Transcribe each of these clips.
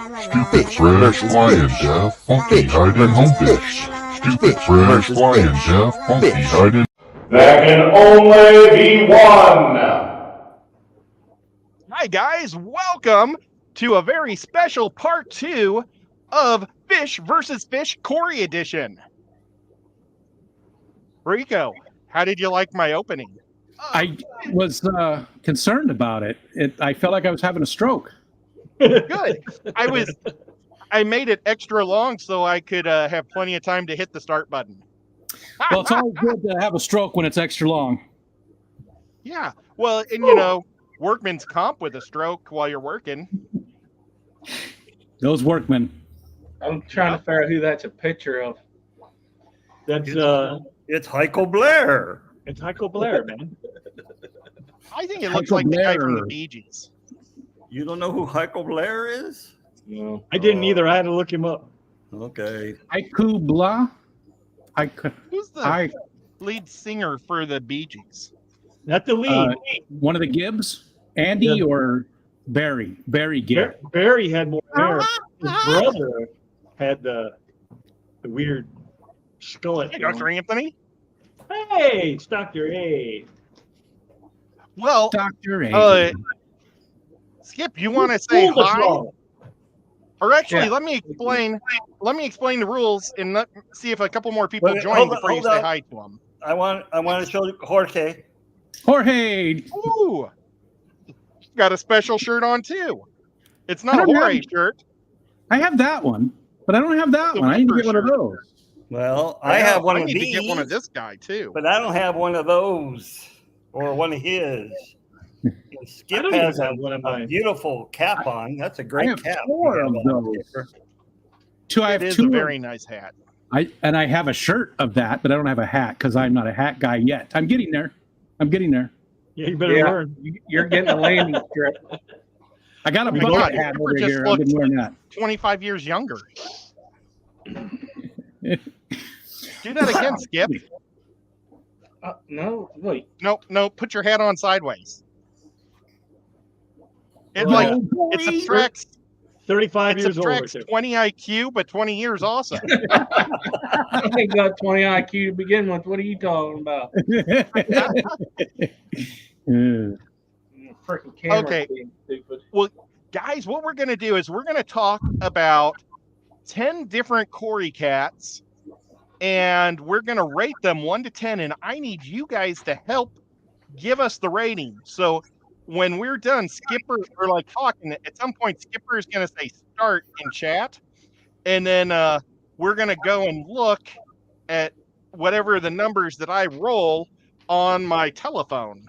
Stupid fresh flying Jeff, funky hiding home fish. Stupid fresh flying Jeff, funky hiding. There can only be one. Hi guys, welcome to a very special part 2 of Fish versus Fish Cory edition. Rico, how did you like my opening? I was concerned about it. I felt like I was having a stroke. Good. I made it extra long so I could have plenty of time to hit the start button. Well, it's always good to have a stroke when it's extra long. Yeah. Well, and workman's comp with a stroke while you're working. Those workmen. I'm trying to figure out who that's a picture of. That's It's Heiko Blair. it's Heiko Blair, man. I think it looks Heiko like the guy from Blair. the Bee Gees. You don't know who Heiko Blair is? No. I didn't either. I had to look him up. Okay. Haiku blah. Who's the lead singer for the Bee Gees? Not the lead. One of the Gibbs, Andy Yeah. or Barry? Barry Gibb. Barry had more hair. His brother had the weird skull. Hey, Dr. Anthony. Hey, it's Dr. A. Well, Dr. A. Skip, you want to say Pull the hi? skull. Or actually, Yeah. let me explain the rules and see if a couple more people Wait, join hold before you on. say hi to them. I want to show you Jorge. Jorge. Ooh, got a special shirt on too. It's I not a don't Jorge have- shirt. I have that one, but I don't have that It's a one. I need to get one of Viper those. Well, I have one I of need these, to get one of this guy too. but I don't have one of those or one of his. And I Skip don't has even a, have one of a mine. beautiful cap on. That's a I great have cap. 4 of you have on, those. Skipper. I It have is 2 a of- very nice hat. I have a shirt of that, but I don't have a hat because I'm not a hat guy yet. I'm getting there. Yeah, you better Yeah. learn. You're getting a landing strip. I got a Oh my bucket God, hat Skipper over just here. I've been looked- wearing that. 25 years younger. Do that again, Skip. No, wait. Nope. Put your hat on sideways. It Well, like No, it Jorge. subtracts 35 it years older. subtracts 20 IQ, but 20 years also. I ain't got 20 IQ to begin with. What are you talking about? Freaking camera Okay. being stupid. Guys, what we're going to do is we're going to talk about 10 different Cory cats, and we're going to rate them 1 to 10, and I need you guys to help give us the rating. So when we're done, Skipper, we're like talking, at some point, Skipper is going to say start in chat, and then we're going to go and look at whatever the numbers that I roll on my telephone.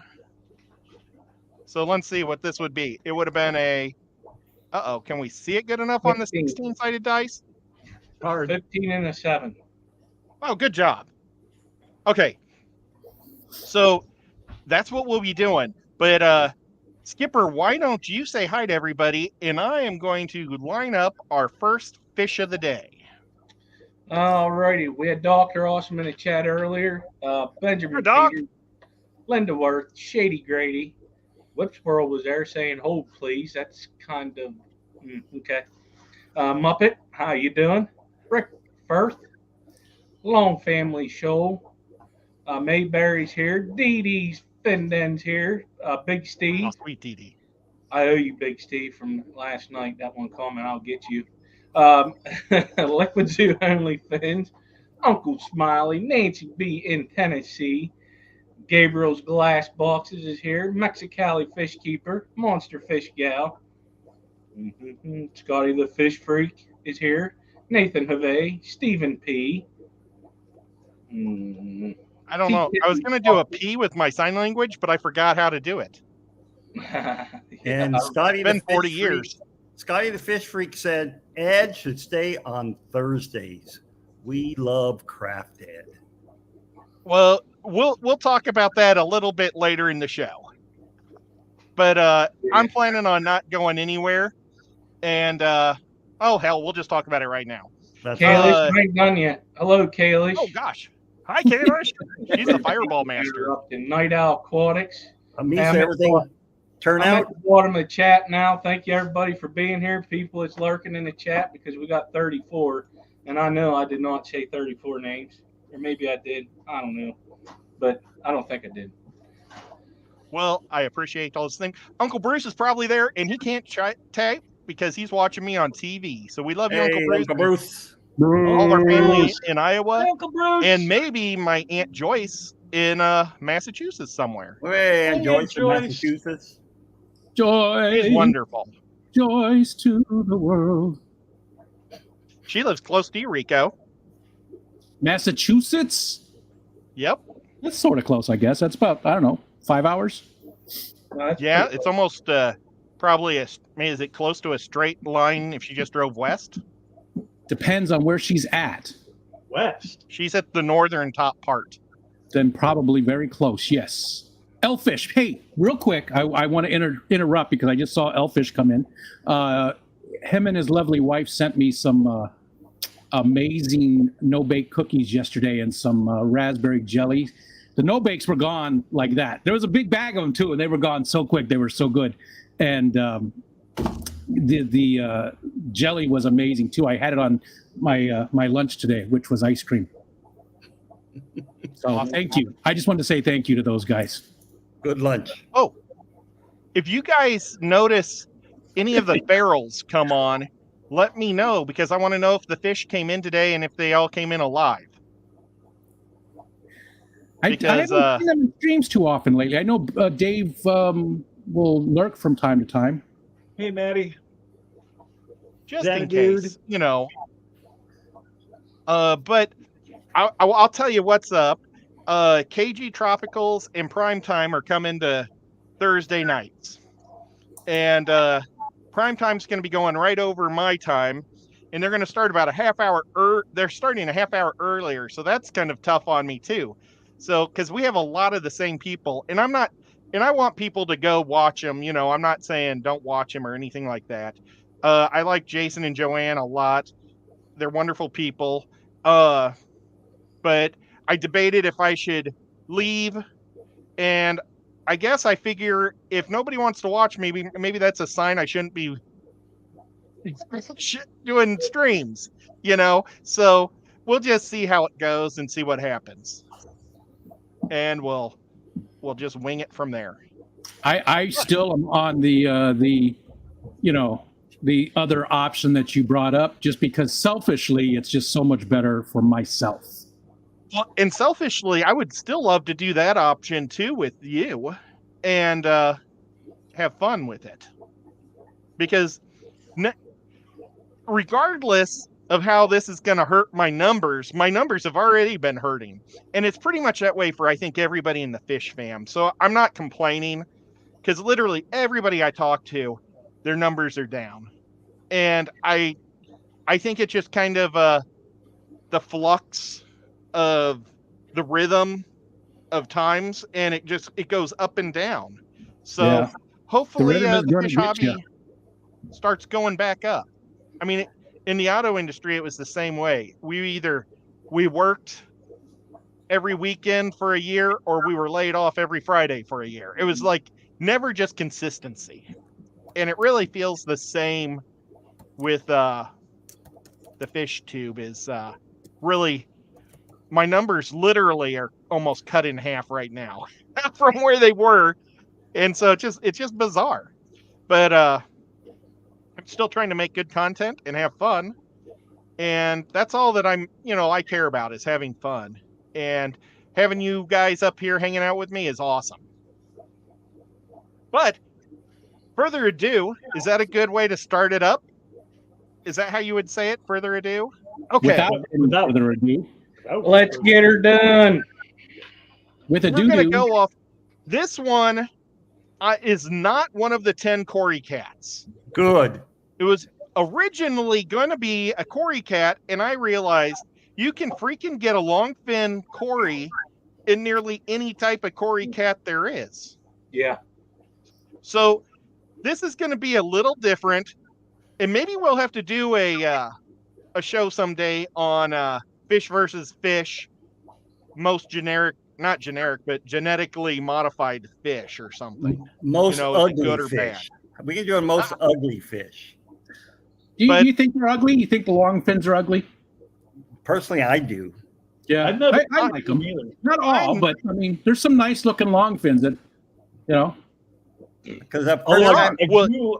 So let's see what this would be. It would have been a... Uh-oh, can we see it good enough on the 15. 16-sided dice? Hard. 15 and a 7. Oh, good job. Okay. So that's what we'll be doing. But Skipper, why don't you say hi to everybody, and I am going to line up our first fish of the day. Alrighty. We had Dr. Awesome in the chat earlier. Benjamin Hi, Doc. Peters, Linda Worth, Shady Grady. Whipsquirrel was there saying, hold please. That's kind of okay. Muppet, how you doing? Rick Firth, Long Family Show. Mayberry's here. Dee Dee's Fenden's here. Big Steve. Oh, sweet Dee Dee. I owe you, Big Steve, from last night. That one comment, I'll get you. Liquid Zoo Only Fins. Uncle Smiley. Nancy B. in Tennessee. Gabriel's Glass Boxes is here. Mexicali Fish Keeper. Monster Fish Gal. Scotty the Fish Freak is here. Nathan Havey. Stephen P. I don't know. I was going to do a P with my sign language, but I forgot how to do it. And It's Scotty been the Fish 40 Freak- years. Scotty the Fish Freak said Ed should stay on Thursdays. We love Craft Ed. Well, we'll talk about that a little bit later in the show. But I'm planning on not going anywhere. And oh hell, we'll just talk about it right now. That's Kalish, I ain't done yet. Hello, Kalish. Oh gosh. Hi, Kalish. She's the fireball master. Interrupting Night Owl Aquatics. means Damn it. everything. Turn I'm out. at the bottom of the chat now. Thank you, everybody, for being here. People that's lurking in the chat because we got 34. And I know I did not say 34 names. Or maybe I did. I don't know. But I don't think I did. Well, I appreciate all this thing. Uncle Bruce is probably there, and he can't type because he's watching me on TV. So we love you, Uncle Hey, Bruce. Uncle Bruce. All of our family in Iowa, Uncle Bruce. and maybe my Aunt Joyce in Massachusetts somewhere. Hey, and Hey, Joyce from Joyce. Massachusetts. Joy, She's wonderful. joys to the world. She lives close to you, Rico. Massachusetts? Yep. That's sort of close, I guess. That's about, I don't know, 5 hours? Yeah, it's almost probably is it close to a straight line if she just drove west? Depends on where she's at. West. She's at the northern top part. Then probably very close, yes. Elfish, hey, real quick, I want to interrupt because I just saw Elfish come in. Him and his lovely wife sent me some amazing no-bake cookies yesterday and some raspberry jelly. The no-bakes were gone like that. There was a big bag of them, too, and they were gone so quick. They were so good. And the jelly was amazing, too. I had it on my lunch today, which was ice cream. So thank you. I just wanted to say thank you to those guys. Good lunch. Oh, if you guys notice any of the barrels come on, let me know because I want to know if the fish came in today and if they all came in alive. I Because, haven't seen them in streams too often lately. I know Dave will lurk from time to time. Hey, Maddie. Just That in dude? case, you know. But I'll tell you what's up. KG Tropicals and Primetime are coming to Thursday nights. And Primetime's going to be going right over my time. And they're going to start about a half hour. They're starting a half hour earlier. So that's kind of tough on me, too. So, because we have a lot of the same people. And I want people to go watch them. You know, I'm not saying don't watch them or anything like that. I like Jason and Joanne a lot. They're wonderful people. But I debated if I should leave, and I guess I figure if nobody wants to watch me, maybe that's a sign I shouldn't be doing streams, you know? So we'll just see how it goes and see what happens. And we'll just wing it from there. I still am on the other option that you brought up, just because selfishly it's just so much better for myself. Well, and selfishly, I would still love to do that option too with you and have fun with it. Because regardless of how this is going to hurt my numbers have already been hurting. And it's pretty much that way for, I think, everybody in the fish fam. So I'm not complaining because literally everybody I talk to, their numbers are down. And I think it's just kind of the flux of the rhythm of times, and it goes up and down. So Yeah. hopefully The rhythm is the gonna fish get hobby ya. starts going back up. I mean, in the auto industry, it was the same way. We worked every weekend for a year, or we were laid off every Friday for a year. It was like never just consistency. And it really feels the same with the fish tube is really, my numbers literally are almost cut in half right now from where they were. And so it's just bizarre, but I'm still trying to make good content and have fun. And that's all that I care about is having fun, and having you guys up here hanging out with me is awesome. But further ado, is that a good way to start it up? Is that how you would say it? Further ado? Okay. Without any further ado, Let's get her done. with a We're going to doo-doo. go off. This one is not one of the 10 Cory cats. Good. It was originally going to be a Cory cat, and I realized you can freaking get a long fin Cory in nearly any type of Cory cat there is. Yeah. So this is going to be a little different, and maybe we'll have to do a show someday on fish versus fish, most generic not generic, but genetically modified fish or something. Most You know, is it ugly good or fish. We can do a most ugly fish. But- Do you think they're ugly? You think the long fins are ugly? Personally, I do. Yeah, I've never I like them. either. Not all, but I mean, there's some nice looking long fins that, you know. Because that Oh, first I, time,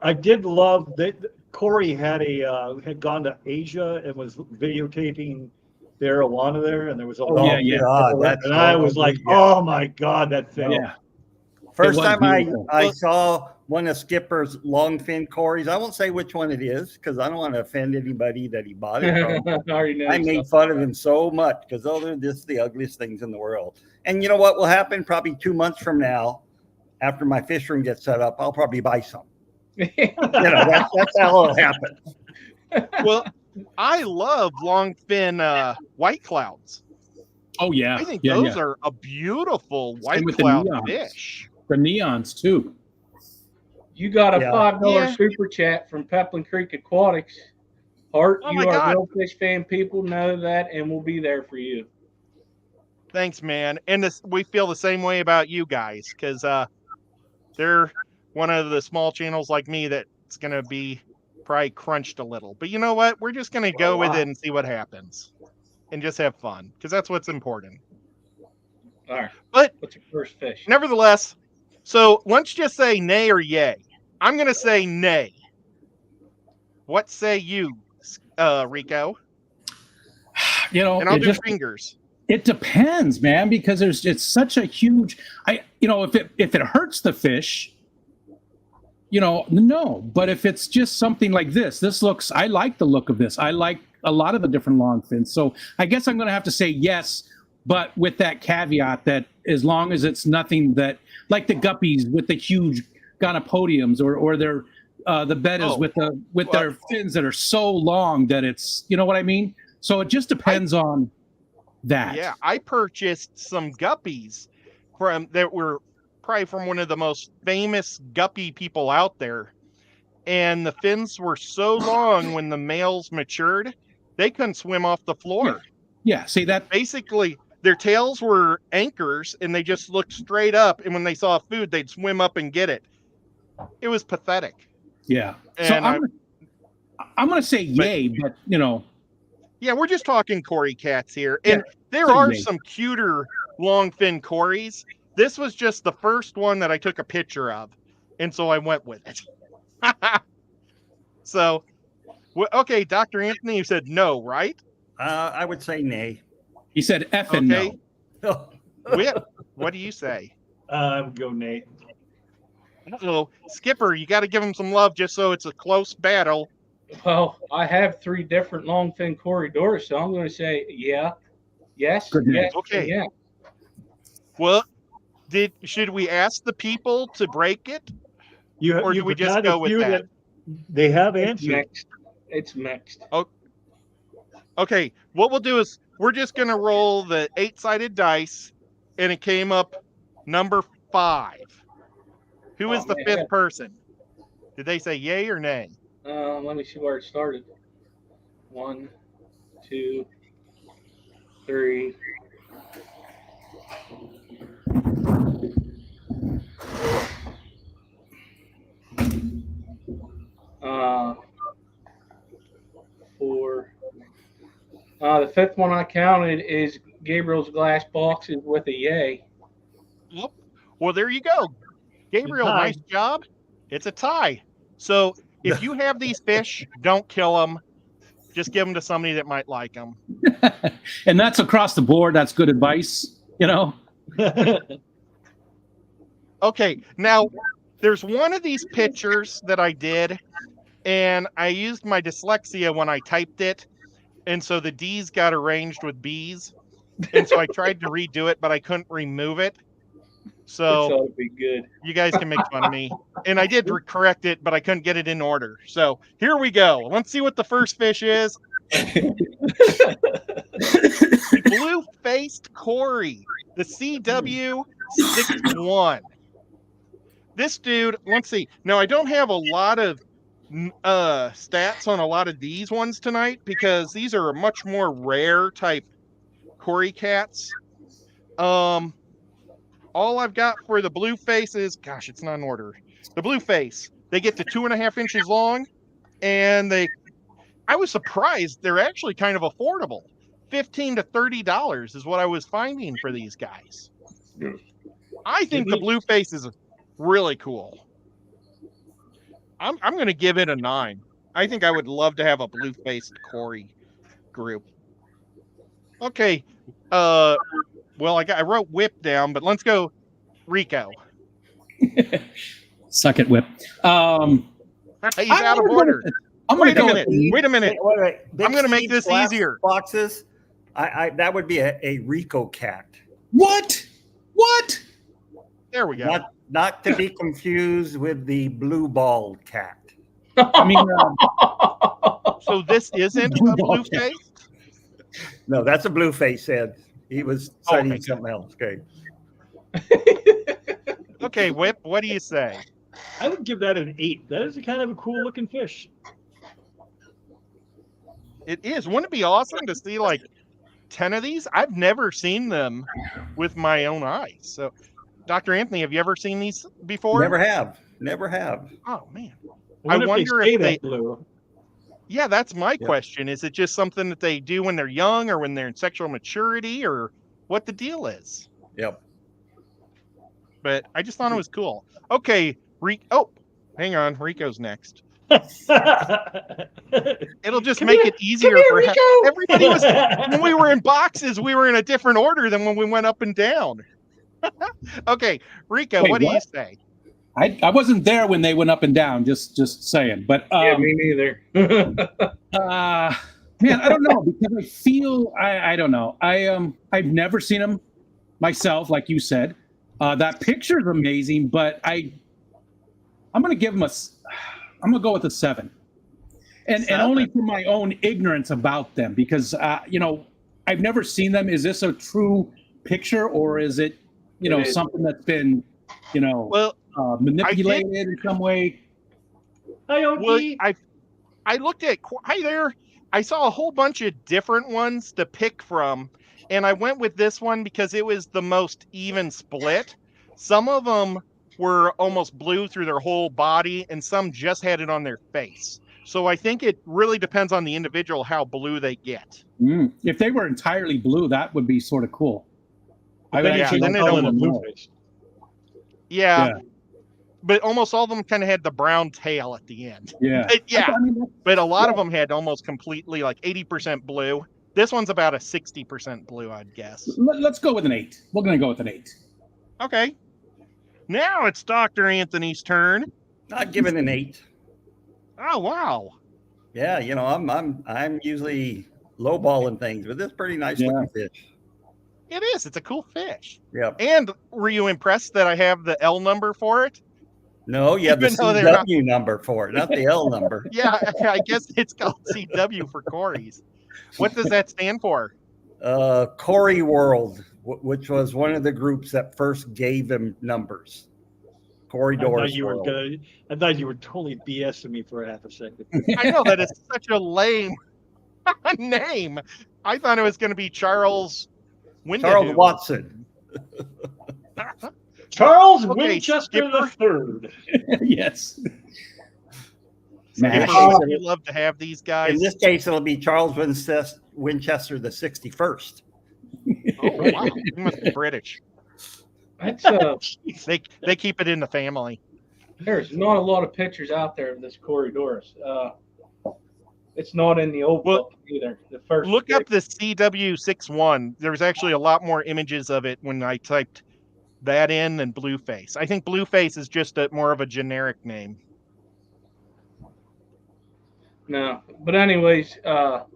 I did love that Corey had gone to Asia and was videotaping the arowana there, and there was a yeah, yeah. God, that's and I was like, yeah. oh my God, that thing. Yeah. First It was time beautiful. I saw one of Skipper's longfin cories. I won't say which one it is because I don't want to offend anybody that he bought it from. I already know. I made fun of him so much because those are just the ugliest things in the world. And you know what will happen? Probably 2 months from now, after my fish room gets set up, I'll probably buy some. You know, that's how it'll happen. Well, I love longfin white clouds. Oh yeah. I think yeah, those yeah. are a beautiful white with the cloud neons. fish. The neons too. You got a Yeah. $5 Yeah. super chat from Peplin Creek Aquatics. Hart, Oh you my are God. real fish fan. People know that, and we'll be there for you. Thanks, man. And we feel the same way about you guys because they're one of the small channels like me that's going to be probably crunched a little. But you know what? We're just going to go with it and see what happens and just have fun because that's what's important. All right. But What's your first fish? nevertheless, so let's just say nay or yay. I'm going to say nay. What say you, Rico? You know, And I'll it do just fingers. it depends, man, because it's such a huge. If it hurts the fish, you know, no. But if it's just something like this looks. I like the look of this. I like a lot of the different long fins. So I guess I'm going to have to say yes, but with that caveat that as long as it's nothing that like the guppies with the huge gonopodiums or their the bettas with their fins that are so long that it's, you know what I mean. So it just depends on that. Yeah, I purchased some guppies that were probably from one of the most famous guppy people out there. And the fins were so long when the males matured, they couldn't swim off the floor. Yeah, see that? Basically, their tails were anchors and they just looked straight up. And when they saw food, they'd swim up and get it. It was pathetic. Yeah. And so I'm going to say yay, but you know. Yeah, we're just talking cory cats here. And there so are yay. some cuter longfin cories. This was just the first one that I took a picture of. And so I went with it. So, okay, Dr. Anthony, you said no, right? I would say nay. He said effing Okay. no. What do you say? Go Nate. So, Skipper, you got to give him some love just so it's a close battle. Well, I have 3 different longfin corridors, so I'm going to say yeah, yes, Good yes, Okay. and yeah. Well, should we ask the people to break it? Or do we just forgot go a with few that? They have It's answered. mixed. It's mixed. Okay, what we'll do is we're just going to roll the 8-sided dice, and it came up number 5. Who is the man. 5th person? Did they say yay or nay? Let me see where it started. 1, 2, 3. Uh, 4. The 5th one I counted is Gabriel's Glass Boxes with a yay. Yep. Well, there you go. Gabriel, Tie. nice job. It's a tie. So if you have these fish, don't kill them. Just give them to somebody that might like them. And that's across the board. That's good advice, you know. Okay, now there's one of these pictures that I did, and I used my dyslexia when I typed it, and so the D's got arranged with B's, and so I tried to redo it, but I couldn't remove it. This So ought to be good. you guys can make fun of me. And I did correct it, but I couldn't get it in order. So here we go. Let's see what the first fish is. Blue-faced cory, the CW61. This dude, let's see. Now, I don't have a lot of stats on a lot of these ones tonight because these are much more rare type cory cats. all I've got for the blue face is, gosh, it's not in order. The blue face, they get to 2.5 inches long, and I was surprised they're actually kind of affordable. $15 to $30 is what I was finding for these guys. I think the blue face is really cool. I'm going to give it a 9. I think I would love to have a blue faced cory group. Okay. Well, I wrote Whip down, but let's go Rico. Suck it, Whip. He's out of order. Wait a minute. Wait, I'm going to make this easier. Boxes. That would be a Rico cat. What? There we go. Not to be confused with the blue bald cat. I mean, so this isn't a blue face? No, that's a blue face, Ed. He was studying something else. Okay. Okay, Whip, what do you say? I would give that an 8. That is a kind of a cool looking fish. It is. Wouldn't it be awesome to see like 10 of these? I've never seen them with my own eyes. So, Dr. Anthony, have you ever seen these before? Never have. Oh, man. I wonder if they blue. Yeah, that's my question. Is it just something that they do when they're young or when they're in sexual maturity or what the deal is? Yep. But I just thought it was cool. Okay, hang on. Rico's next. It'll just make it easier for everybody. When we were in boxes, we were in a different order than when we went up and down. Okay, Rico, what do you say? I wasn't there when they went up and down. Just saying, but yeah, me neither. Man, I don't know because I feel I don't know. I've never seen them myself, like you said. That picture is amazing, but I'm gonna give them I'm gonna go with a 7, and only for my own ignorance about them because I've never seen them. Is this a true picture or is it something that's been manipulated in some way? Well, I looked at hi there. I saw a whole bunch of different ones to pick from, and I went with this one because it was the most even split. Some of them were almost blue through their whole body, and some just had it on their face. So I think it really depends on the individual how blue they get. If they were entirely blue, that would be sort of cool. Yeah. But almost all of them kind of had the brown tail at the end. Yeah. But a lot of them had almost completely like 80% blue. This one's about a 60% blue, I'd guess. Let's go with an 8. We're going to go with an 8. Okay. Now it's Dr. Anthony's turn. I'd give it an 8. Oh, wow. Yeah, I'm usually lowballing things, but this is pretty nice looking fish. It is. It's a cool fish. Yeah. And were you impressed that I have the L number for it? No, you have the CW number for it, not the L number. Yeah, I guess it's called CW for Corys. What does that stand for? Cory World, which was one of the groups that first gave him numbers. Cory Doris World. I thought you were totally BSing me for half a second. I know that is such a lame name. I thought it was going to be Charles Watson. Charles Winchester the Third. Yes. You love to have these guys. In this case, it'll be Charles Winchester the 61st. Oh wow, he must be British. That's they keep it in the family. There's not a lot of pictures out there of this Cory Doris. It's not in the old book either. The first look up the CW61. There's actually a lot more images of it when I typed that in than Blueface. I think Blueface is just more of a generic name. No, but anyways, no,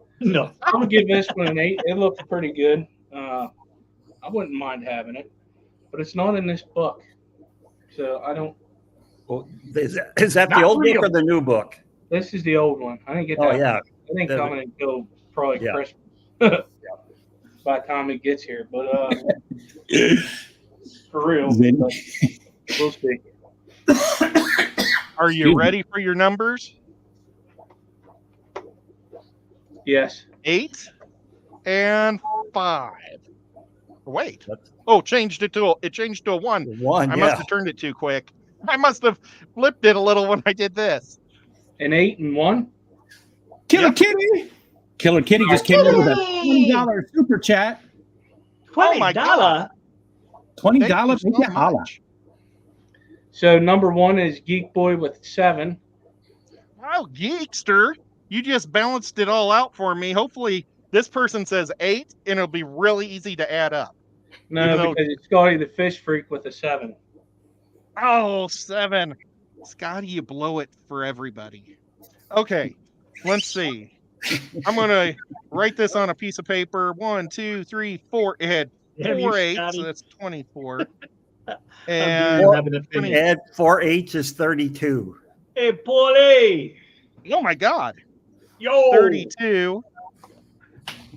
I'm gonna give this one an 8. It looked pretty good. I wouldn't mind having it, but it's not in this book, so I don't. Well, is that the old book or the new book? This is the old one. I didn't get that. Oh yeah, I think coming until probably Christmas. By the time it gets here, but for real, we'll see. Are you ready for your numbers? Yes. 8 and 5. Wait. That's Oh, changed it to a 1. one. I Yeah. must have turned it too quick. I must have flipped it a little when I did this. An 8 and 1. Killer Yep. Kitty. Killer Kitty just came in with a $20 super chat. Oh my God. $20. Thank you Make so it holla. much. So number 1 is Geek Boy with 7. Oh, Geekster, you just balanced it all out for me. Hopefully this person says 8 and it'll be really easy to add up. No, Even though- because it's Scotty the Fish Freak with a 7. Oh, 7. Scotty, you blow it for everybody. Okay, let's see. I'm going to write this on a piece of paper. 1, 2, 3, 4. It had Damn you, 4 8s, Scotty. so that's 24. I'm And having a thing. Add 4 H is 32. Hey, Paulie. oh my God, Yo. 32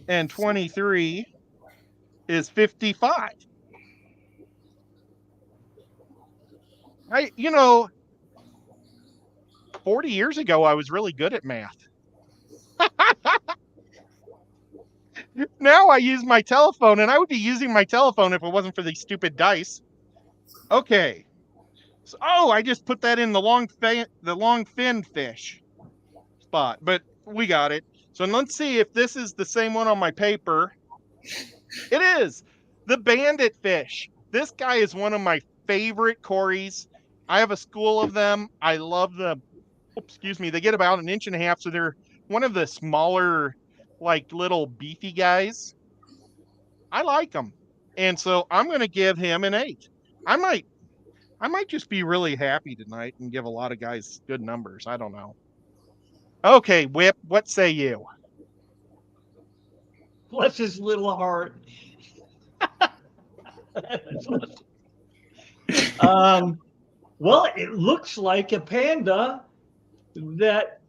and 23 is 55. 40 years ago, I was really good at math. Now I use my telephone, and I would be using my telephone if it wasn't for these stupid dice. Okay. So, I just put that in the long fin fish spot, but we got it. So let's see if this is the same one on my paper. It is the bandit fish. This guy is one of my favorite cories. I have a school of them. I love them. Excuse me. They get about 1.5 inches, so they're one of the smaller, like little beefy guys. I like them, and so I'm going to give him an 8. I might just be really happy tonight and give a lot of guys good numbers. I don't know. Okay, Whip, what say you? Bless his little heart. Well, it looks like a panda that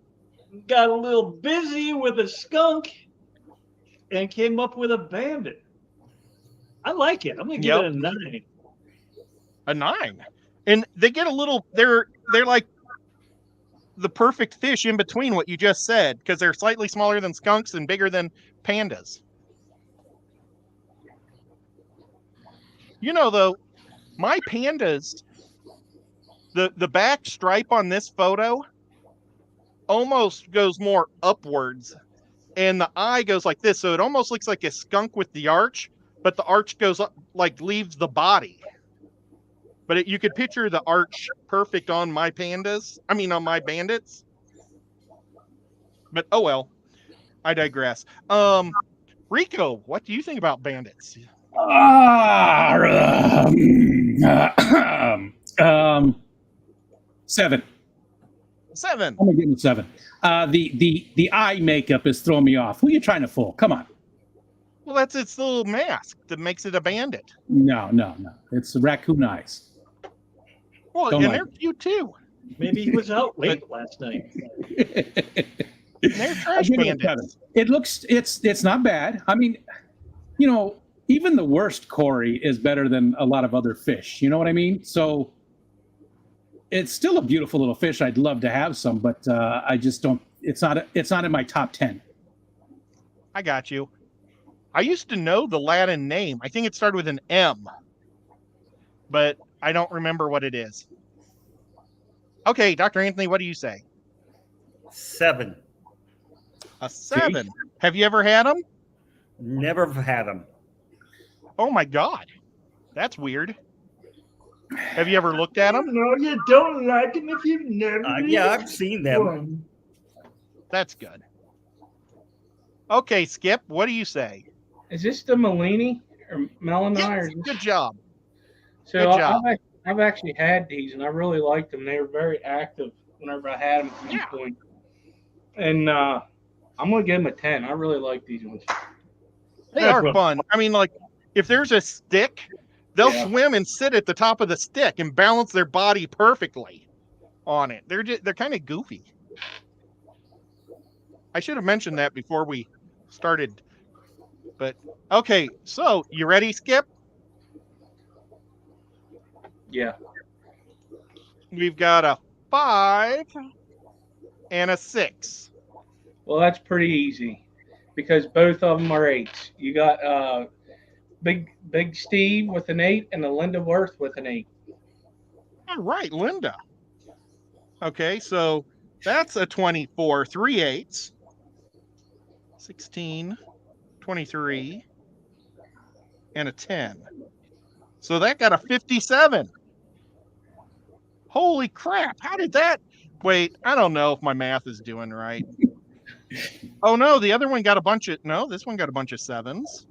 got a little busy with a skunk and came up with a bandit. I like it. I'm gonna give it a 9. A 9. And they get a little, they're like the perfect fish in between what you just said, because they're slightly smaller than skunks and bigger than pandas. Though, my pandas, the back stripe on this photo almost goes more upwards, and the eye goes like this, so it almost looks like a skunk with the arch, but the arch goes up, like leaves the body. But you could picture the arch perfect on my on my bandits. But oh well, I digress. Rico, what do you think about bandits? 7. 7. I'm gonna give him 7. The eye makeup is throwing me off. Who are you trying to fool? Come on. Well, that's its little mask that makes it a bandit. No. It's the raccoon eyes. Well, Don't and like they're cute too. Maybe he was out late last night. They're trash I'll give it a bandits. 7. It looks it's not bad. I mean, even the worst cory is better than a lot of other fish. You know what I mean? So it's still a beautiful little fish. I'd love to have some, but I just don't. It's not in my top 10. I got you. I used to know the Latin name. I think it started with an M, but I don't remember what it is. Okay, Dr. Anthony, what do you say? 7. A 7. Have you ever had them? Never had them. Oh my God, that's weird. Have you ever looked at them? No, you don't like them if you've never. Yeah, I've seen them. That's good. Okay, Skip, what do you say? Is this the Malini or Melani? Yes, Or good job. so good job. I've actually had these, and I really liked them. They were very active whenever I had them at one point. And I'm going to give them a 10. I really like these ones. They are fun. I mean, like, if there's a stick, they'll swim and sit at the top of the stick and balance their body perfectly on it. They're kind of goofy. I should have mentioned that before we started. But okay, so you ready, Skip? Yeah. We've got a 5 and a 6. Well, that's pretty easy because both of them are 8s. You got Big Steve with an 8 and a Linda Worth with an 8. All right, Linda. Okay, so that's a 24, 3/8. 16, 23, and a 10. So that got a 57. Holy crap. How did that? Wait, I don't know if my math is doing right. Oh no, the other one got a bunch of, no, this one got a bunch of 7s.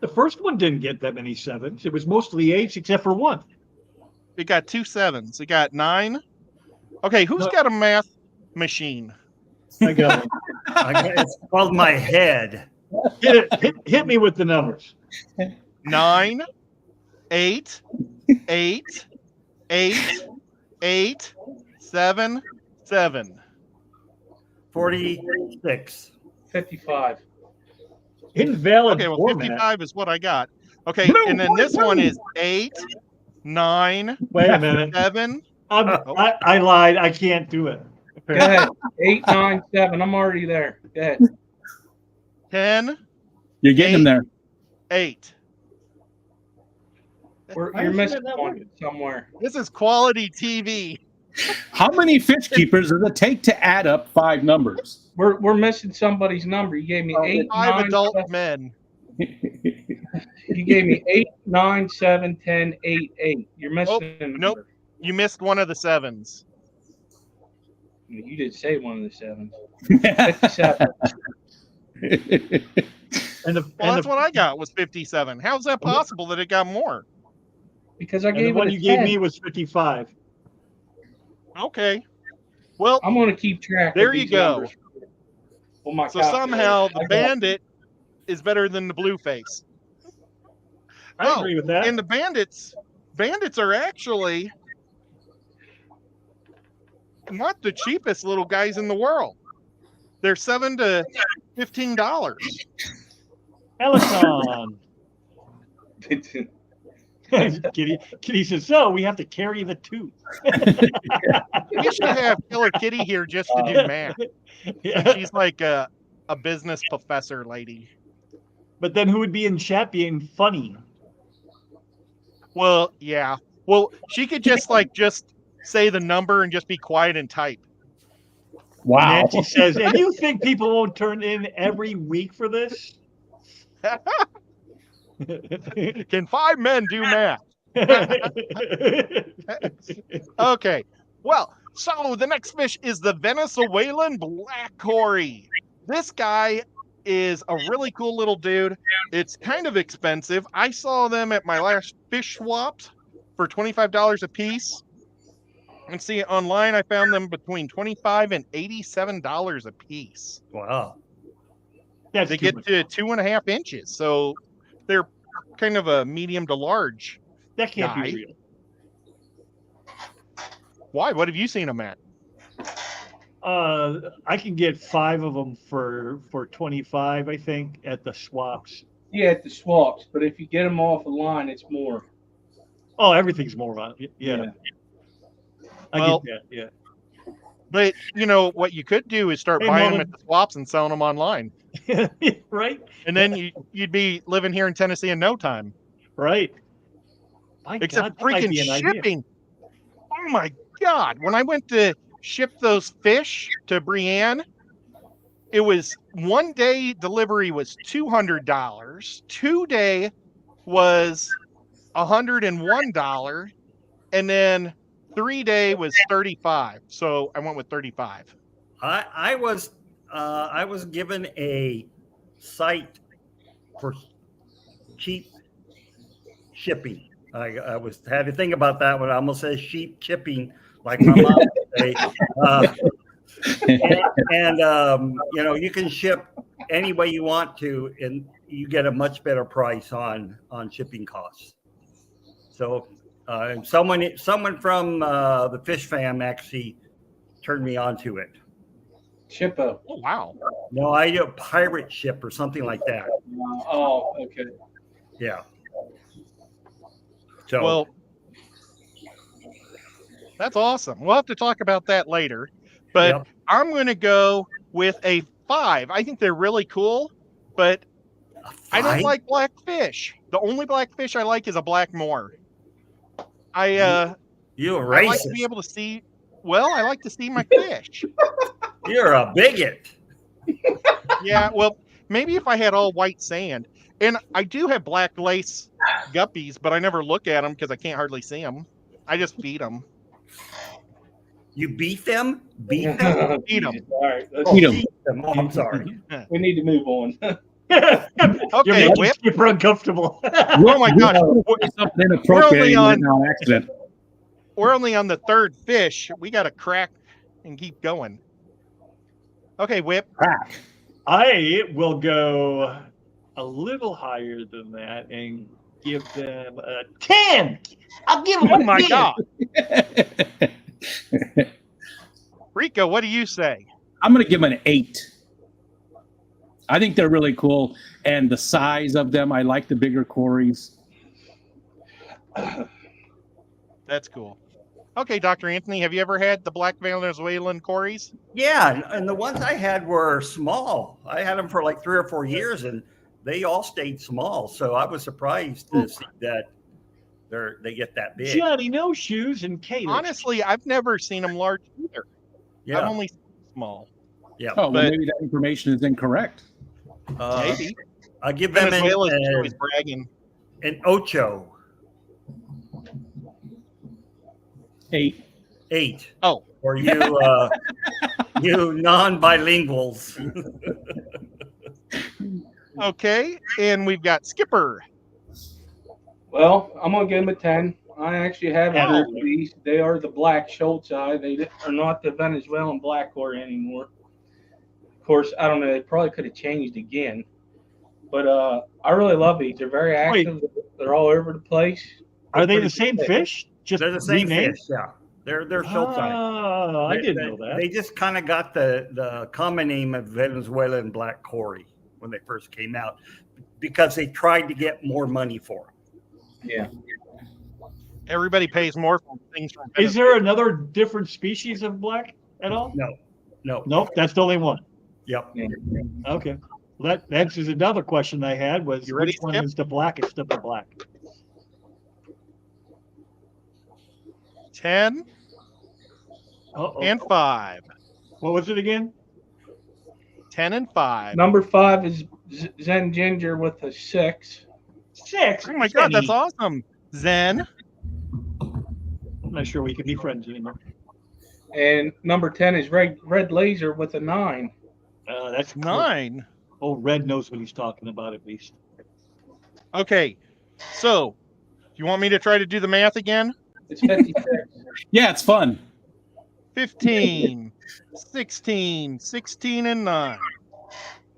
The first one didn't get that many 7s. It was mostly 8s except for one. It got 2 7s. It got 9. Okay, who's got a math machine? I got one. It's called my head. Hit me with the numbers. 9, 8, 8, 8, 8, 7, 7. 46. 55. Invalid Okay, well, format. 55 is what I got. Okay, No, and then this one is 8, 9, Wait a minute. 7. I lied. I can't do it. Go ahead. 8, 9, 7. I'm already there. Go ahead. 10, You're getting them there. 8. You're missing one somewhere. This is quality TV. How many fish keepers does it take to add up 5 numbers? We're missing somebody's number. You gave me 8, 5 9, adult 7. men. You gave me 8, 9, 7, 10, 8, 8. You're missing a number. Nope. You missed one of the 7s. You did say one of the 7s. 57. And That's what I got was 57. How's that possible that it got more? Because I and the gave one it a you 10. gave me was 55. Okay. Well, I'm going to keep track. there of you these go. numbers. On my So calculator. somehow the I got- bandit is better than the blue face. I agree with that. And the bandits are actually not the cheapest little guys in the world. They're $7 to $15. Peloton. Kitty says, so we have to carry the tooth. We should have Killer Kitty here just to do math. Yeah. She's like a business professor lady. But then who would be in chat being funny? Well, yeah. Well, she could just say the number and just be quiet and type. Wow. Nancy says, and you think people won't turn in every week for this? Can 5 men do math? Okay. Well, so the next fish is the Venezuelan black cory. This guy is a really cool little dude. It's kind of expensive. I saw them at my last fish swaps for $25 a piece. And see, online I found them between $25 and $87 a piece. Wow. That's They too get much. to 2.5 inches, so they're kind of a medium to large. That can't guy. be real. Why? What have you seen them at? I can get 5 of them for 25, I think, at the swaps. Yeah, at the swaps. But if you get them off the line, it's more. Oh, everything's more on. Yeah. Well, I get that. Yeah. But you know what you could do is start Hey, buying them Mullen. at the swaps and selling them online, Right? and then you'd be living here in Tennessee in no time. Right. My Except God, that might freaking be an idea. shipping. Oh my God! When I went to ship those fish to Brienne, it was 1 day delivery was $200, 2 day was $101, and then 3 day was $35. So I went with 35. I was given a site for cheap shipping. I had to think about that one. I almost said sheep chipping, like my mom would say. You can ship any way you want to, and you get a much better price on shipping costs. So someone from the Fish Fam actually turned me on to it. Shippo. Oh wow! No, I do a pirate ship or something like that. Oh, okay. Yeah. So Well, that's awesome. We'll have to talk about that later. But Yep. I'm going to go with a 5. I think they're really cool. but A I don't 5? like black fish. The only black fish I like is a black moor. I You're I like to racist. be able to see. Well, I like to see my fish. You're a bigot. Yeah, well, maybe if I had all white sand. And I do have black lace guppies, but I never look at them because I can't hardly see them. I just feed them. You beat them? Beat them? Eat 'em. All right, Oh, Eat 'em. beat them. Oh, I'm sorry. we need to move on. You're Okay, making Whip. Skipper uncomfortable. Oh my gosh, Something inappropriate on- right now, on accident. we're only on the third fish. We got to crack and keep going. Okay, Whip. Crack. I will go a little higher than that and give them a 10. I'll give them Oh a my 10. God. Rico, what do you say? I'm going to give them an 8. I think they're really cool. And the size of them, I like the bigger cories. That's cool. Okay, Dr. Anthony, have you ever had the black Venezuelan cories? Yeah, and the ones I had were small. I had them for like 3 or 4 years, and they all stayed small. So I was surprised to see that they get that big. Johnny No Shoes and Kate. Honestly, I've never seen them large either. I've Yeah, only seen them small. yeah. Oh, well, But- maybe that information is incorrect. Maybe. I give them Venezuela's an always bragging. ocho, 8. 8. Oh, For you, you non-bilinguals. okay. And we've got Skipper. Well, I'm gonna give them a 10. I actually have Yeah. two of these. They are the black Schultz eye. They are not the Venezuelan black cory anymore. Of course, I don't know. They probably could have changed again. But I really love these. They're very active. They're all over the place. Are they They're the same pretty thick. fish? Just They're the same renamed? fish. Yeah, they're Schultz eye. Oh, I didn't know that. They just kind of got the common name of Venezuelan black cory when they first came out because they tried to get more money for them. Yeah. Everybody pays more for things from Is there another different species of black at all? No. Nope, that's the only one. Yep. Okay. Well, that answers another question I had was You ready, which one Skip? is the blackest of the black? 10 Uh-oh. and 5. What was it again? 10 and 5. Number 5 is Zen Ginger with a 6. 6. Oh my God, that's awesome. Zen. I'm not sure we can be friends anymore. And number 10 is Red Laser with a 9. That's cool. 9. Oh, Red knows what he's talking about at least. Okay. So, you want me to try to do the math again? It's 56. Yeah, it's fun. 15, 16, 16 and 9.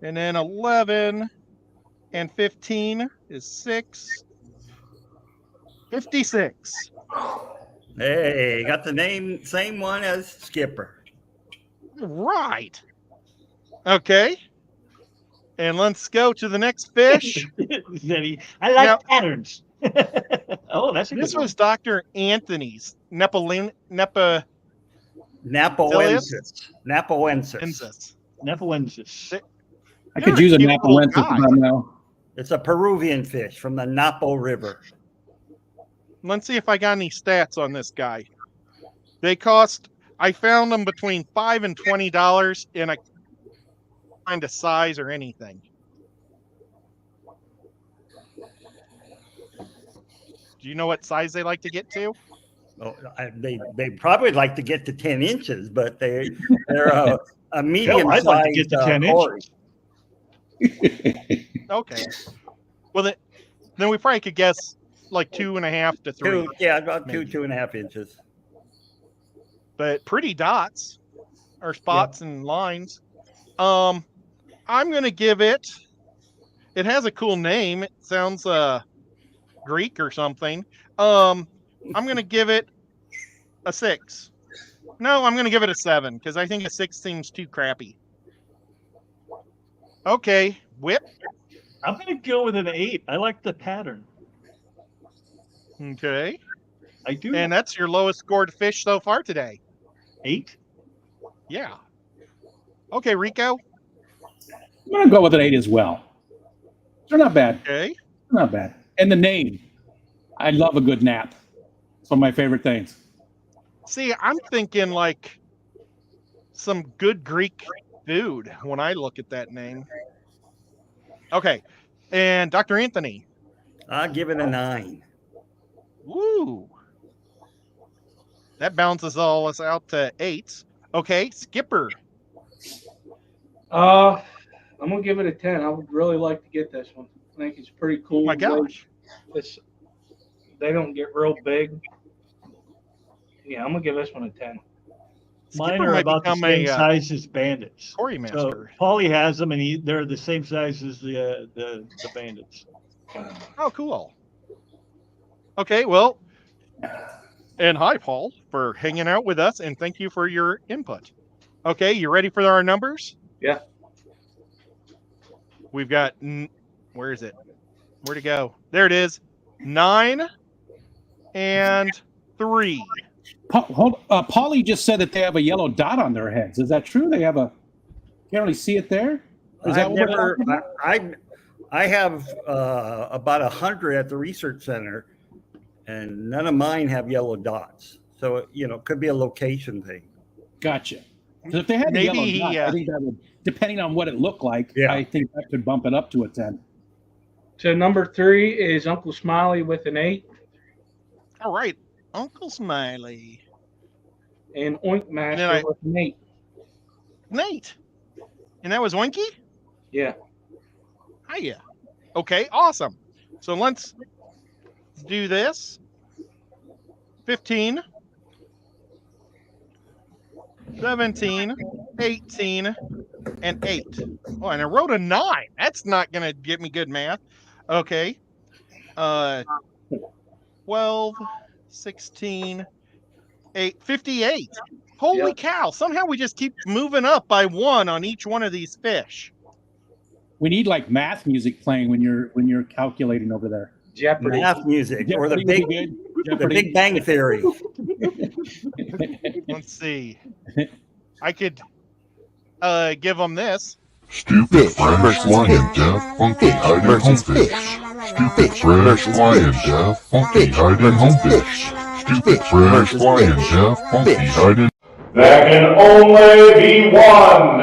And then 11 and 15 is 6. 56. Hey, got the same one as Skipper. Right. Okay. And let's go to the next fish. I like Now- patterns. Oh, that's a This good one. was Dr. Anthony's Nepalensis. Napoensis. Nepalensis. I could use a You're a cute little Napolensis guy. by now. It's a Peruvian fish from the Napo River. Let's see if I got any stats on this guy. I found them between $5 and $20, and I couldn't find a size or anything. Do you know what size they like to get to? Oh, they probably like to get to 10 inches, but they're a medium I'd sized like to get to 10 inches. Okay. Well, then we probably could guess like 2.5 to 3. About maybe. 2.5 inches. But pretty dots or spots and lines. I'm gonna give it. It has a cool name. It sounds Greek or something. I'm gonna give it a 6. No, I'm gonna give it a 7 because I think a 6 seems too crappy. Okay, Whip. I'm going to go with an 8. I like the pattern. Okay, I do. and that's your lowest scored fish so far today. 8? Yeah. Okay, Rico. I'm going to go with an 8 as well. They're not bad. Okay. They're not bad. And the name. I love a good nap. It's one of my favorite things. See, I'm thinking like some good Greek food when I look at that name. Okay. And Dr. Anthony. I'll give it a 9. Woo. That balances all us out to 8s. Okay, Skipper. I'm gonna give it a 10. I would really like to get this one. I think it's pretty cool. Oh my gosh. They don't get real big. Yeah, I'm gonna give this one a 10. Mine Skipper are might about the become same a size as bandits. Cory So master. Paulie has them, and they're the same size as the bandits. Oh, cool. Okay, well, and hi, Paul, for hanging out with us, and thank you for your input. Okay, you ready for our numbers? Yeah. We've got, where is it? Where'd it go? There it is. 9 and 3. Paulie just said that they have a yellow dot on their heads. Is that true? They have a. Can't really see it there. Is that I've what we're never, talking about? I have about 100 at the research center, and none of mine have yellow dots. So, it could be a location thing. Gotcha. Because if they had Maybe the yellow dot, I think that would, depending on what it looked like, Yeah. I think that could bump it up to a 10. So number 3 is Uncle Smiley with an 8, All right, Uncle Smiley. and Oink Master with an 8. Nate. And that was Winky? Yeah. Hiya. Okay, awesome. So let's do this. 15, 17, 18, and 8. Oh, and I wrote a 9. That's not going to get me good math. Okay. 12, 16, 8, 58. Holy Yep. cow. Somehow we just keep moving up by 1 on each one of these fish. We need like math music playing when you're calculating over there. Jeopardy. Math music or the Jeopardy would big, be good. the Jeopardy. Big Bang Theory. Let's see. I could give them this. Stupid fresh lion, Jeff. Funky hiding home fish. Stupid fresh lion, Jeff. Funky hiding home fish. Stupid fresh lion, Jeff. Funky hiding. There can only be one.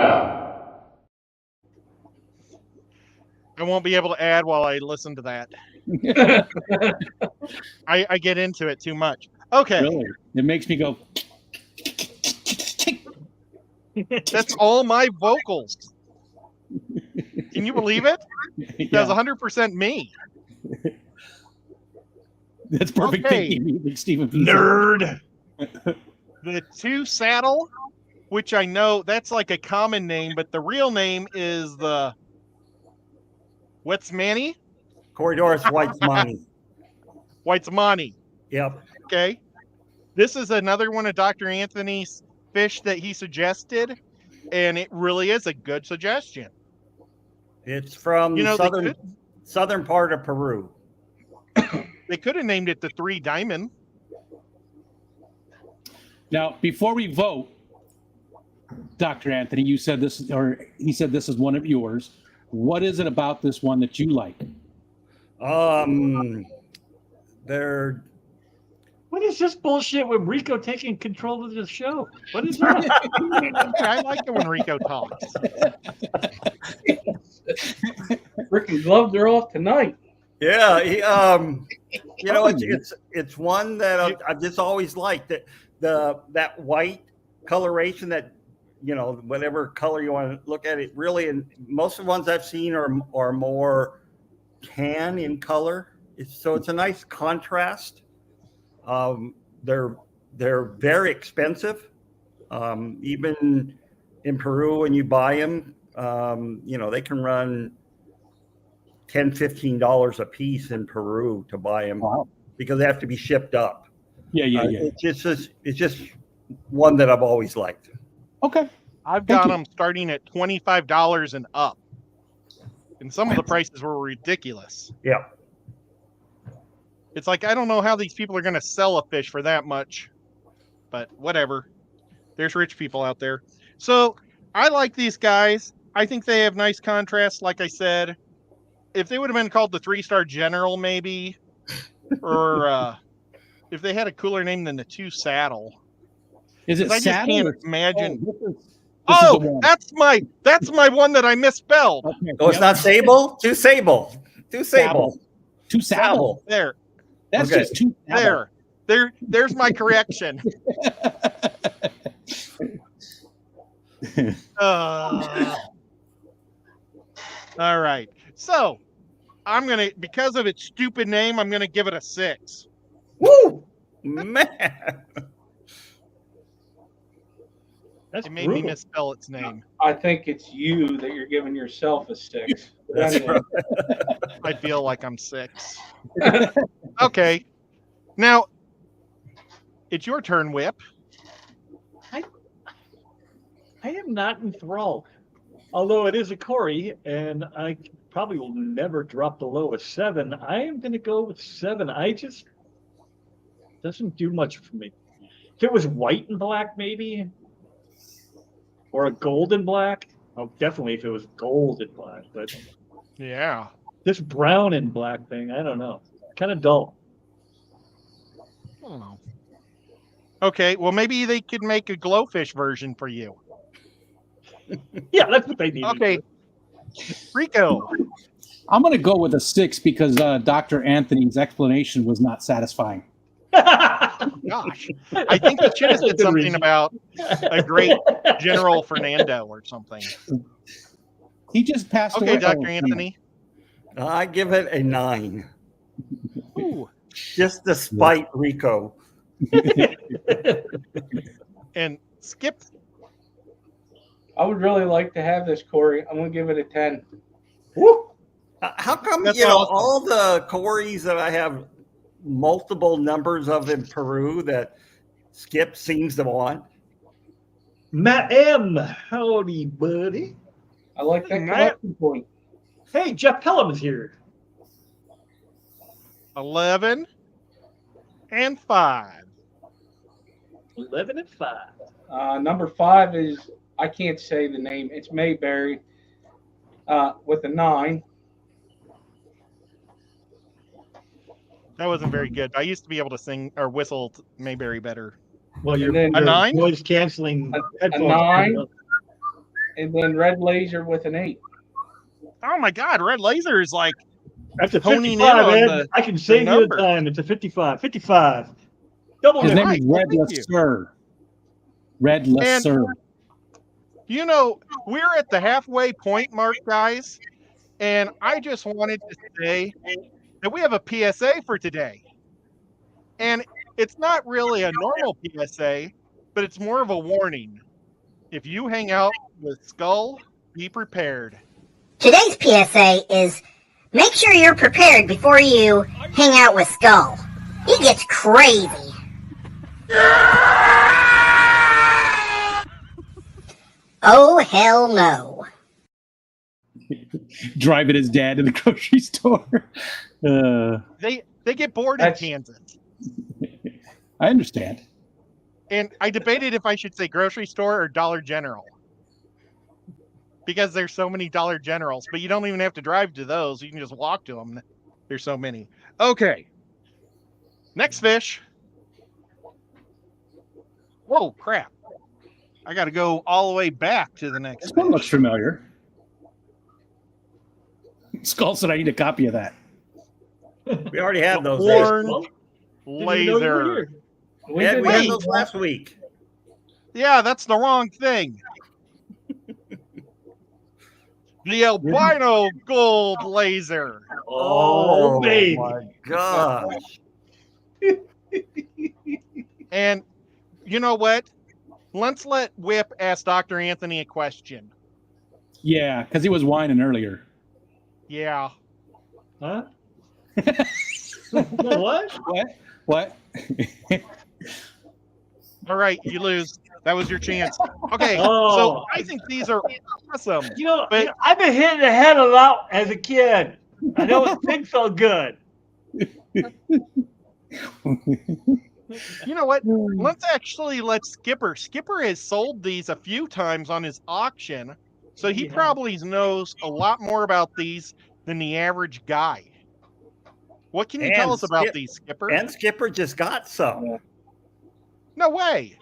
I won't be able to add while I listen to that. I get into it too much. Okay, Really? It makes me go. that's all my vocals. Can you believe it? That's Yeah, 100% me. that's perfect Okay. thinking music, Stephen. Nerd. The 2 saddle, which I know that's like a common name, but the real name is the Wetsmani? Corridor's White's Money. Whitesmani. Yep. Okay. This is another one of Dr. Anthony's fish that he suggested, and it really is a good suggestion. It's from You know, southern part of Peru. They could have named it the 3 Diamond. Now, before we vote, Dr. Anthony, you said this, or he said this is one of yours. What is it about this one that you like? They're What is this bullshit with Rico taking control of the show? What is that? I like it when Rico talks. Rick and gloves are off tonight. yeah. It's one that I've just always liked that white coloration that whatever color you want to look at it really, and most of the ones I've seen are more tan in color. It's a nice contrast. They're very expensive. Even in Peru, when you buy them, they can run $10-15 a piece in Peru to buy them. Wow. Because they have to be shipped up. Yeah. It's just one that I've always liked. Okay. I've Thank got you. them starting at $25 and up. And some of the prices were ridiculous. Yeah. It's like, I don't know how these people are going to sell a fish for that much, but whatever. There's rich people out there. So I like these guys. I think they have nice contrast, like I said. if they would have been called the 3-star general, maybe, or if they had a cooler name than the 2 saddle. Is it I just saddle? can't or- imagine. This is the Oh, one. that's my one that I misspelled. Okay, Oh, it's yep. not Sable? Two Sable. Two Sable. Two Sable. There, That's Okay. just two Sable. there's my correction. All right. So because of its stupid name, I'm gonna give it a 6. Woo! Man. That's It made me brutal. misspell its name. I think it's you that you're giving yourself a 6. That's Anyway. I feel like I'm 6. Okay. Now, it's your turn, Whip. I am not enthralled. Although it is a cory, and I probably will never drop below a 7. I am going to go with 7. I just doesn't do much for me. If it was white and black, maybe, or a gold and black. Oh, definitely if it was gold and black. But Yeah. this brown and black thing, I don't know. Kind of dull. I don't know. Okay, well, maybe they could make a glowfish version for you. Yeah, that's what they need. Okay. Rico. I'm going to go with a 6 because Dr. Anthony's explanation was not satisfying. Gosh. I think he should have That's a said good something reason. about a great General Fernando or something. He just passed away. Okay, Dr. Anthony. I give it a 9. Ooh. Just to spite Rico. And Skip. I would really like to have this, Corey. I'm going to give it a 10. Woo! How come, That's you know, awesome. all the cories that I have multiple numbers of in Peru that Skip seems to want? Matt M. Howdy, buddy. I like that Matt. collection point. Hey, Jeff Pelham is here. 11 and 5. 11 and 5. Number 5 is, I can't say the name. It's Mayberry with a 9. That wasn't very good. I used to be able to sing or whistle Mayberry better. Well, And then A 9? noise canceling a headphones. 9. And then Red Laser with an 8. Oh my God, Red Laser is like That's a honing in 55, on Ed. the- I can save you number. the time. It's a 55. 55. Double His it. name Right, is well, Red thank you. Lesser. Red Lesser. You know, we're at the halfway point mark, guys, and I just wanted to say that we have a PSA for today. And it's not really a normal PSA, but it's more of a warning. If you hang out with Skull, be prepared. Today's PSA is make sure you're prepared before you hang out with Skull. He gets crazy. Oh, hell no. Driving his dad to the grocery store. They get bored That's- in Kansas. I understand. And I debated if I should say grocery store or Dollar General. Because there's so many Dollar Generals, but you don't even have to drive to those. You can just walk to them. There's so many. Okay. Next fish. Whoa, crap. I got to go all the way back to the next This one looks fish. familiar. Skull said I need a copy of that. We already had those. Horn Well, didn't even know you were laser. here. We Ed, did we had Wait. those last week. Yeah, that's the wrong thing. The albino gold laser. Oh, baby. my gosh. And you know what? Let's let Whip ask Dr. Anthony a question. Yeah, because he was whining earlier. Yeah. Huh? What? What? All right, you lose. That was your chance. Okay, Oh. so I think these are awesome. But- I've been hitting the head a lot as a kid. I don't think so good. You know what? Let's actually let Skipper. Skipper has sold these a few times on his auction, so he Yeah. probably knows a lot more about these than the average guy. What can you tell us about these, Skipper? And Skipper just got some. Yeah. No way.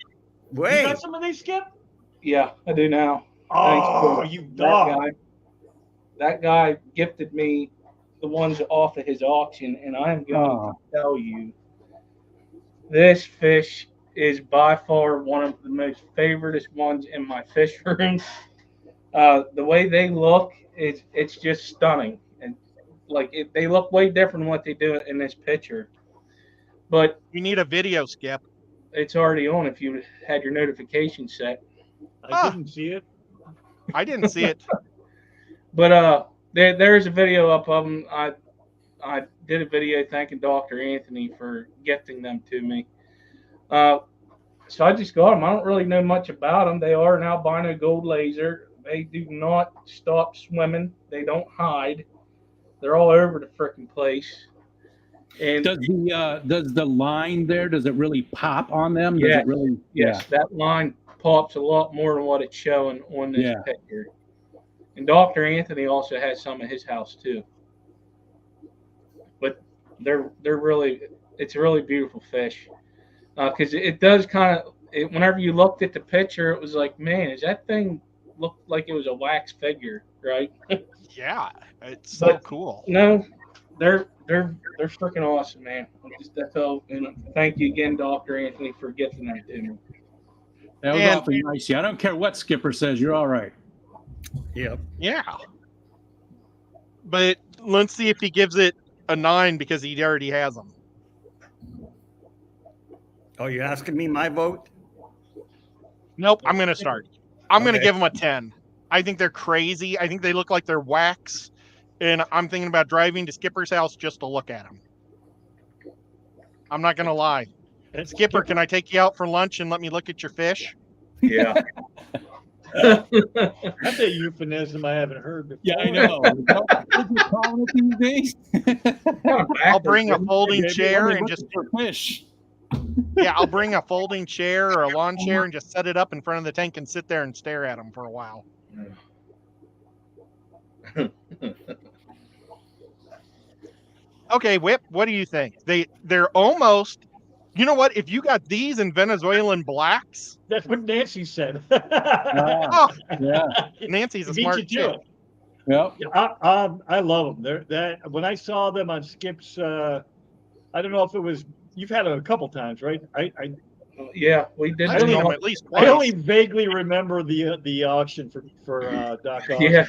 You Wait. got some of these, Skip? Yeah, I do now. Oh, you dog. That guy gifted me the ones off of his auction, and I am going to tell you, this fish is by far one of the most favoriteest ones in my fish room. The way they look, it's just stunning, and they look way different than what they do in this picture. But you need a video, Skip. It's already on if you had your notification set. I didn't see it. I didn't see it. But there's a video up of them. I did a video thanking Dr. Anthony for gifting them to me. So I just got them. I don't really know much about them. They are an albino gold laser. They do not stop swimming. They don't hide. They're all over the frickin' place. And does the line there, does it really pop on them? Does yeah, it really? Yes, Yeah. that line pops a lot more than what it's showing on this Yeah. picture. And Dr. Anthony also has some at his house too. But they're really, it's a really beautiful fish. Because it does whenever you looked at the picture, it was like, man, does that thing look like it was a wax figure, right? Yeah, it's so cool. No, they're freaking awesome, man. And thank you again, Dr. Anthony, for gifting them to me. That was awfully nice. I don't care what Skipper says. You're all right. Yep. Yeah. But let's see if he gives it a 9 because he already has them. Oh, you're asking me my vote? Nope, I'm going to start. I'm going to give them a 10. I think they're crazy. I think they look like they're wax. And I'm thinking about driving to Skipper's house just to look at them. I'm not going to lie. Skipper, can I take you out for lunch and let me look at your fish? Yeah. That's a euphemism I haven't heard before. Yeah, I know. What you calling it these days? I'll bring a folding chair and just fish. Yeah, I'll bring a folding chair or a lawn chair and just set it up in front of the tank and sit there and stare at them for a while. Okay, Whip, what do you think? They're almost, you know what? If you got these in Venezuelan blacks. That's what Nancy said. Oh, yeah. Nancy's a smart chick. Yep. I love them. When I saw them on Skip's, I don't know if it was, you've had them a couple times, right? Yeah, we did. I've seen them at least twice. I only vaguely remember the auction for Doc Austin. Yeah.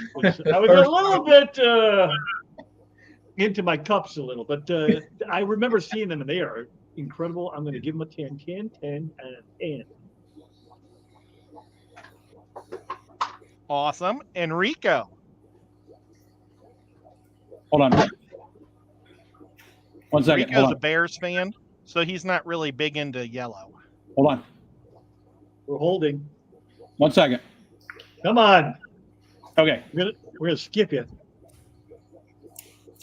I was a little bit into my cups a little, but I remember seeing them, and they are incredible. I'm going to give them a 10, 10, 10, and a 10. Awesome. Enrico. Hold on. One second. Enrico's a Bears fan, so he's not really big into yellow. Hold on. We're holding. 1 second. Come on. Okay. We're gonna skip you.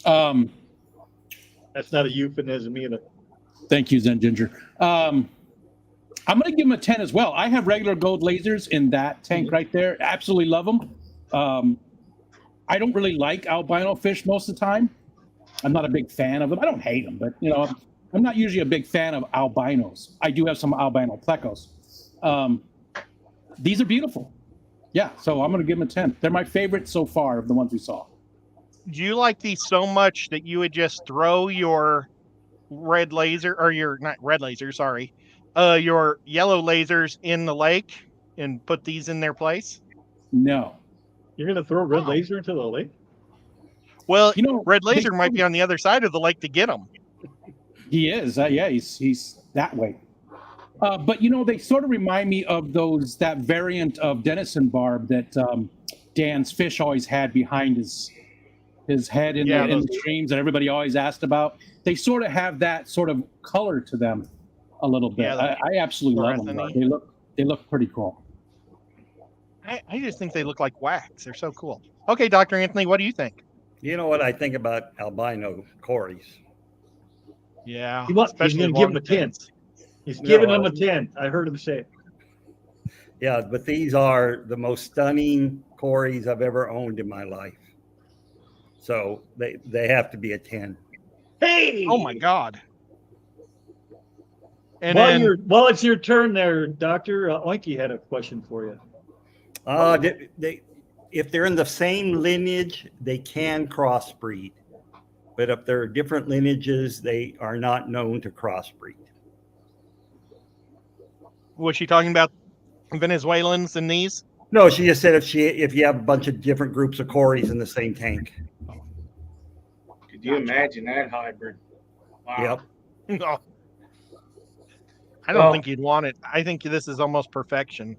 That's not a euphemism either. Thank you, Zen Ginger. I'm going to give them a 10 as well. I have regular gold lasers in that tank right there. Absolutely love them. I don't really like albino fish most of the time. I'm not a big fan of them. I don't hate them, but I'm not usually a big fan of albinos. I do have some albino plecos. These are beautiful. Yeah, so I'm going to give them a 10. They're my favorite so far of the ones we saw. Do you like these so much that you would just throw your red laser, or your, not red laser, sorry, your yellow lasers in the lake and put these in their place? No. You're going to throw a red laser into the lake? Well, red laser might be on the other side of the lake to get them. He is. Yeah, he's that way. But they sort of remind me of that variant of Denison barb that Dan's Fish always had behind his head in the streams that everybody always asked about. They sort of have that sort of color to them a little bit. Yeah, I absolutely love them. They look pretty cool. I just think they look like wax. They're so cool. Okay, Dr. Anthony, what do you think? You know what I think about albino cories? Yeah. He's going to give them a 10. He's giving them a 10. I heard him say it. Yeah, but these are the most stunning cories I've ever owned in my life. So they have to be a 10. Hey! Oh my God. And then, While it's your turn there, Doctor, Oinky had a question for you. If they're in the same lineage, they can crossbreed. But if they're different lineages, they are not known to crossbreed. was she talking about Venezuelans and these? No, she just said if you have a bunch of different groups of Corys in the same tank. Could you imagine that hybrid? Wow. Yep. No. I don't think you'd want it. I think this is almost perfection.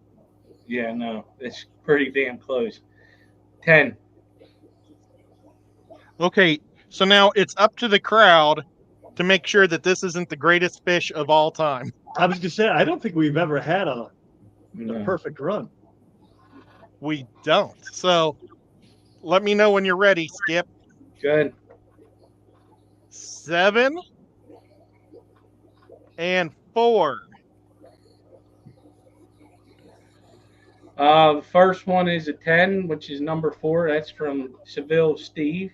Yeah, no, it's pretty damn close. 10. Okay, so now it's up to the crowd to make sure that this isn't the greatest fish of all time. I was just saying, I don't think we've ever had a perfect run. We don't. So let me know when you're ready, Skip. Good. 7 and 4. The first one is a 10, which is number 4. That's from Seville Steve.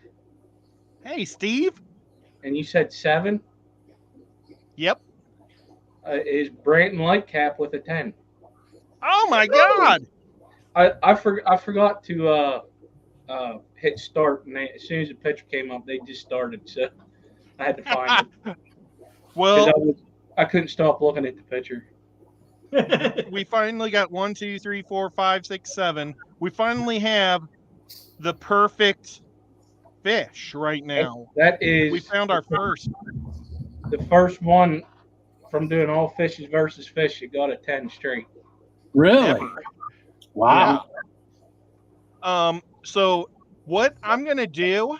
Hey, Steve. And you said 7? Yep. Is Branton Lightcap with a 10. Oh my God. I forgot to hit start, and as soon as the picture came up, they just started, so I had to find it. Well, I couldn't stop looking at the picture. We finally got 1, 2, 3, 4, 5, 6, 7. We finally have the perfect fish right now. That is. We found our first. The first one from doing all fishes versus fish, it got a 10 straight. Really? Ever. Wow. Yeah. So what I'm gonna do,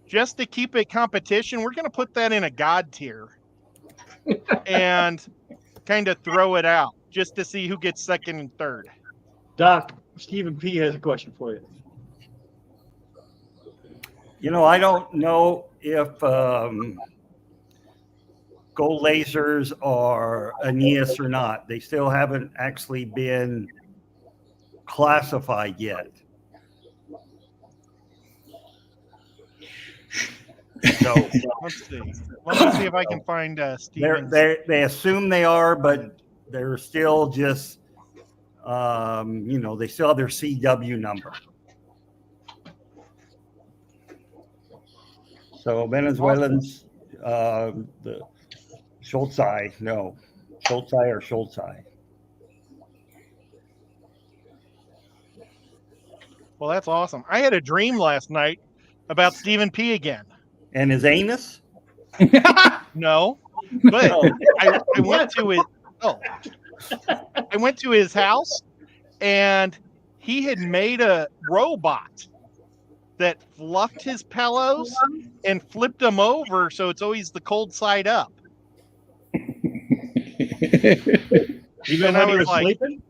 just to keep it competition, we're gonna put that in a God tier, and kind of throw it out just to see who gets second and third. Doc, Stephen P. has a question for you. You know, I don't know if gold lasers are Aeneas or not. They still haven't actually been classified yet. So let's see. Let me see if I can find Steven. They assume they are, but they're still just, they still have their CW number. So Venezuelans, the Schultzai, no, Schultzai or Schultzai. Well, that's awesome. I had a dream last night about Stephen P. again. And his anus? No, but I went to his. Oh, I went to his house, and he had made a robot that fluffed his pillows and flipped them over, so it's always the cold side up. Even when he was sleeping?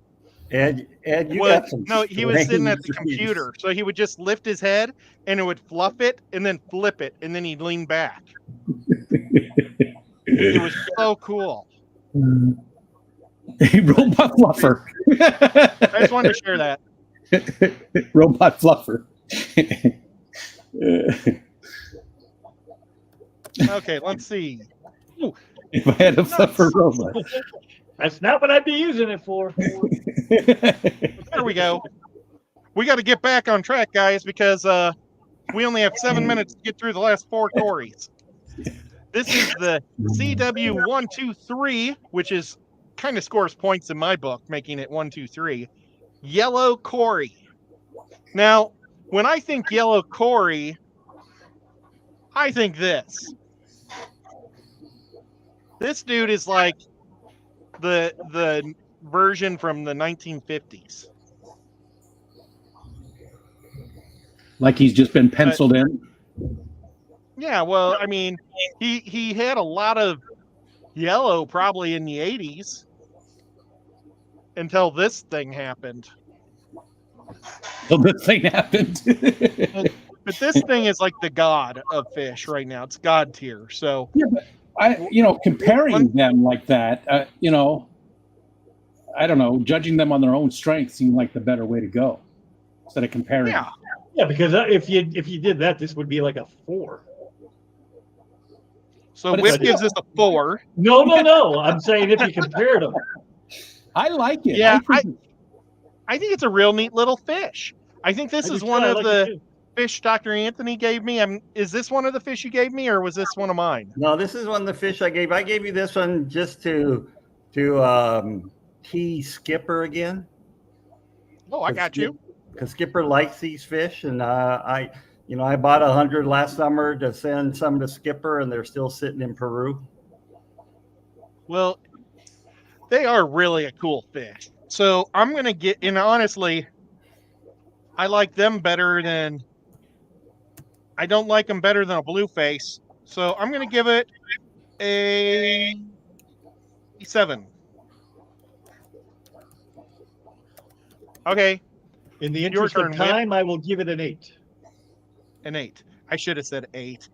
Ed, you got some. No, he was sitting at the computer, so he would just lift his head and it would fluff it and then flip it, and then he'd lean back. It was so cool. Robot fluffer. I just wanted to share that. Robot fluffer. Okay, let's see. Ooh, if I had a fluffer robot. That's not what I'd be using it for. There we go. We got to get back on track, guys, because we only have 7 minutes to get through the last 4 Corys. This is the CW123, which is kind of scores points in my book, making it 1, 2, 3. Yellow cory. Now, when I think yellow cory, I think this. This dude is like the version from the 1950s. Like he's just been penciled in? Yeah, well, I mean, he had a lot of yellow probably in the 80s until this thing happened. But this thing is like the god of fish right now. It's god tier. So yeah, but comparing them like that, I don't know, judging them on their own strength seemed like the better way to go instead of comparing. Yeah. Yeah, because if you did that, this would be like a 4. So But it's Whip still- gives us a 4. No. I'm saying if you compared them. I like it. Yeah, I I think it's a real neat little fish. I think this is one of the fish Dr. Anthony gave me. Is this one of the fish you gave me, or was this one of mine? No, this is one of the fish I gave. I gave you this one just to tease Skipper again. Oh, I got you. Because Skipper likes these fish, and I bought 100 last summer to send some to Skipper, and they're still sitting in Peru. Well, they are really a cool fish. So I'm going to get, and honestly, I like them better than, I don't like them better than a blueface. So I'm going to give it a 7. Okay. In the Your interest turn, of time, I will give it an 8. An 8. I should have said 8.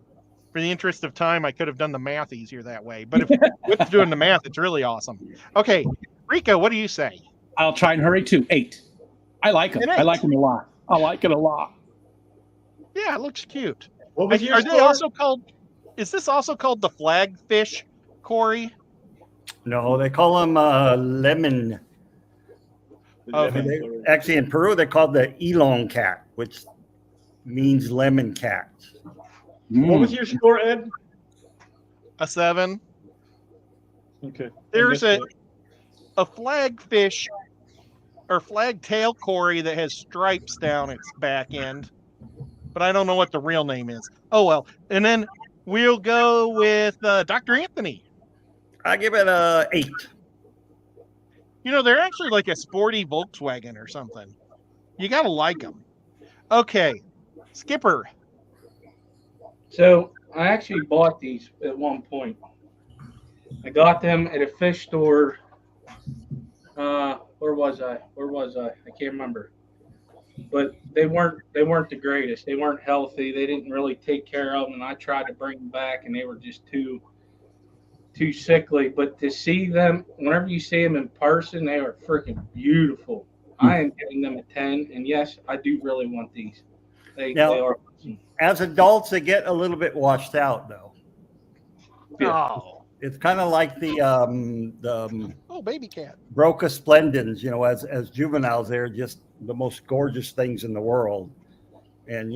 For the interest of time, I could have done the math easier that way. But if Whip's doing the math, it's really awesome. Okay, Rico, what do you say? I'll try and hurry too. 8. I like them. An 8. I like them a lot. I like it a lot. Yeah, it looks cute. What was your Are they score? also called? Is this also called the flagfish, Corey? No, they call them lemon. Okay. Actually, in Peru, they're called the elong cat, which means lemon cat. What was your score, Ed? A 7. Okay. There's a flagfish or flagtail Corey that has stripes down its back end, but I don't know what the real name is. Oh well. And then we'll go with Dr. Anthony. I give it a 8. You know, they're actually like a sporty Volkswagen or something. You gotta like them. Okay, Skipper. So I actually bought these at one point. I got them at a fish store. Where was I? I can't remember. But they weren't the greatest. They weren't healthy. They didn't really take care of them. And I tried to bring them back, and they were just too sickly. But to see them, whenever you see them in person, they are freaking beautiful. I am giving them a 10. And yes, I do really want these. They are awesome. As adults, they get a little bit washed out, though. Yeah. Oh, It's kind of like the baby cat. Broca splendens. As juveniles, they're just the most gorgeous things in the world. And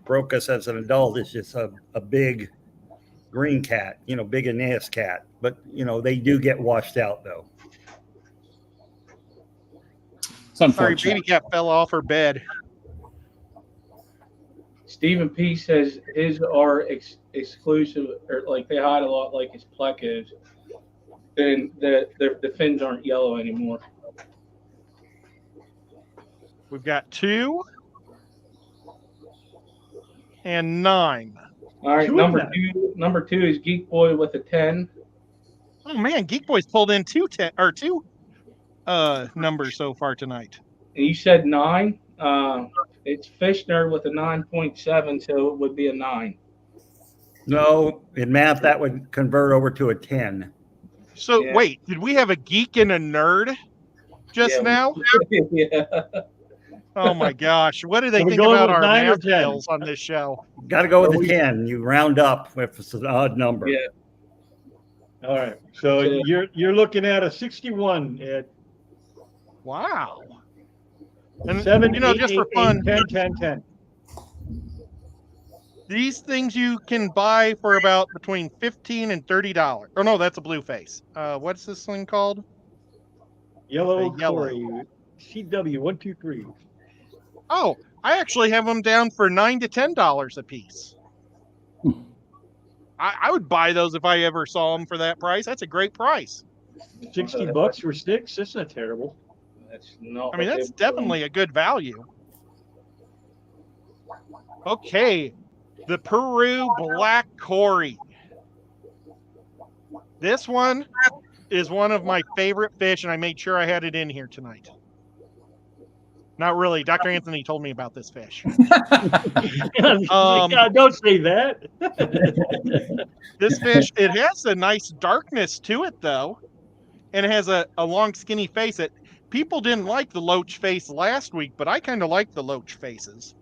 Brocas as an adult is just a big green cat, big Aeneas cat. But they do get washed out, though. It's Sorry, unfortunate. baby cat fell off her bed. Stephen P says his are exclusive, or like they hide a lot, like his Plek is. And the fins aren't yellow anymore. We've got 2 and 9. All right, Two of them. number two is Geek Boy with a 10. Oh man, Geek Boy's pulled in two numbers so far tonight. And you said 9. It's Fish Nerd with a 9.7, so it would be a 9. No, in math, that would convert over to a 10. So Yeah. wait, did we have a geek and a nerd just Yeah, now? yeah. Oh my gosh, what do they Are we think going about with our 9 or math 10? skills on this show? Got to go with the 10. You round up if it's an odd number. Yeah. All right. So you're looking at a 61, Ed. Wow. And 7, just for fun, 10. these things you can buy for about between $15 and $30. Oh no, that's a blue face. What's this thing called? Yellow Yellow. Cory. CW 123. Oh, I actually have them down for $9 to $10 a piece. I would buy those if I ever saw them for that price. That's a great price. $60 for sticks. That's not terrible. That's not. I mean, what that's they were definitely a good value. Okay, the Peru Black Cory. This one is one of my favorite fish, and I made sure I had it in here tonight. Not really. Dr. Anthony told me about this fish. Don't say that. This fish, it has a nice darkness to it, though, and it has a long, skinny face. People didn't like the loach face last week, but I kind of like the loach faces.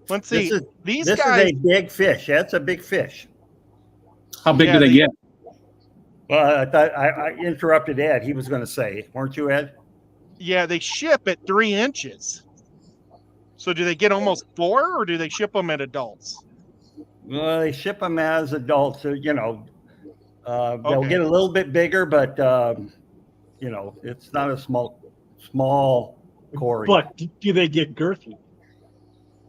Let's see. These this guys. is a big fish. That's a big fish. How big do they get? Well, I thought I interrupted Ed. He was going to say, weren't you, Ed? Yeah, they ship at 3 inches. So do they get almost 4, or do they ship them at adults? Well, they ship them as adults. So, you know, they'll Okay. get a little bit bigger, but you know, it's not a small cory. But do they get girthy?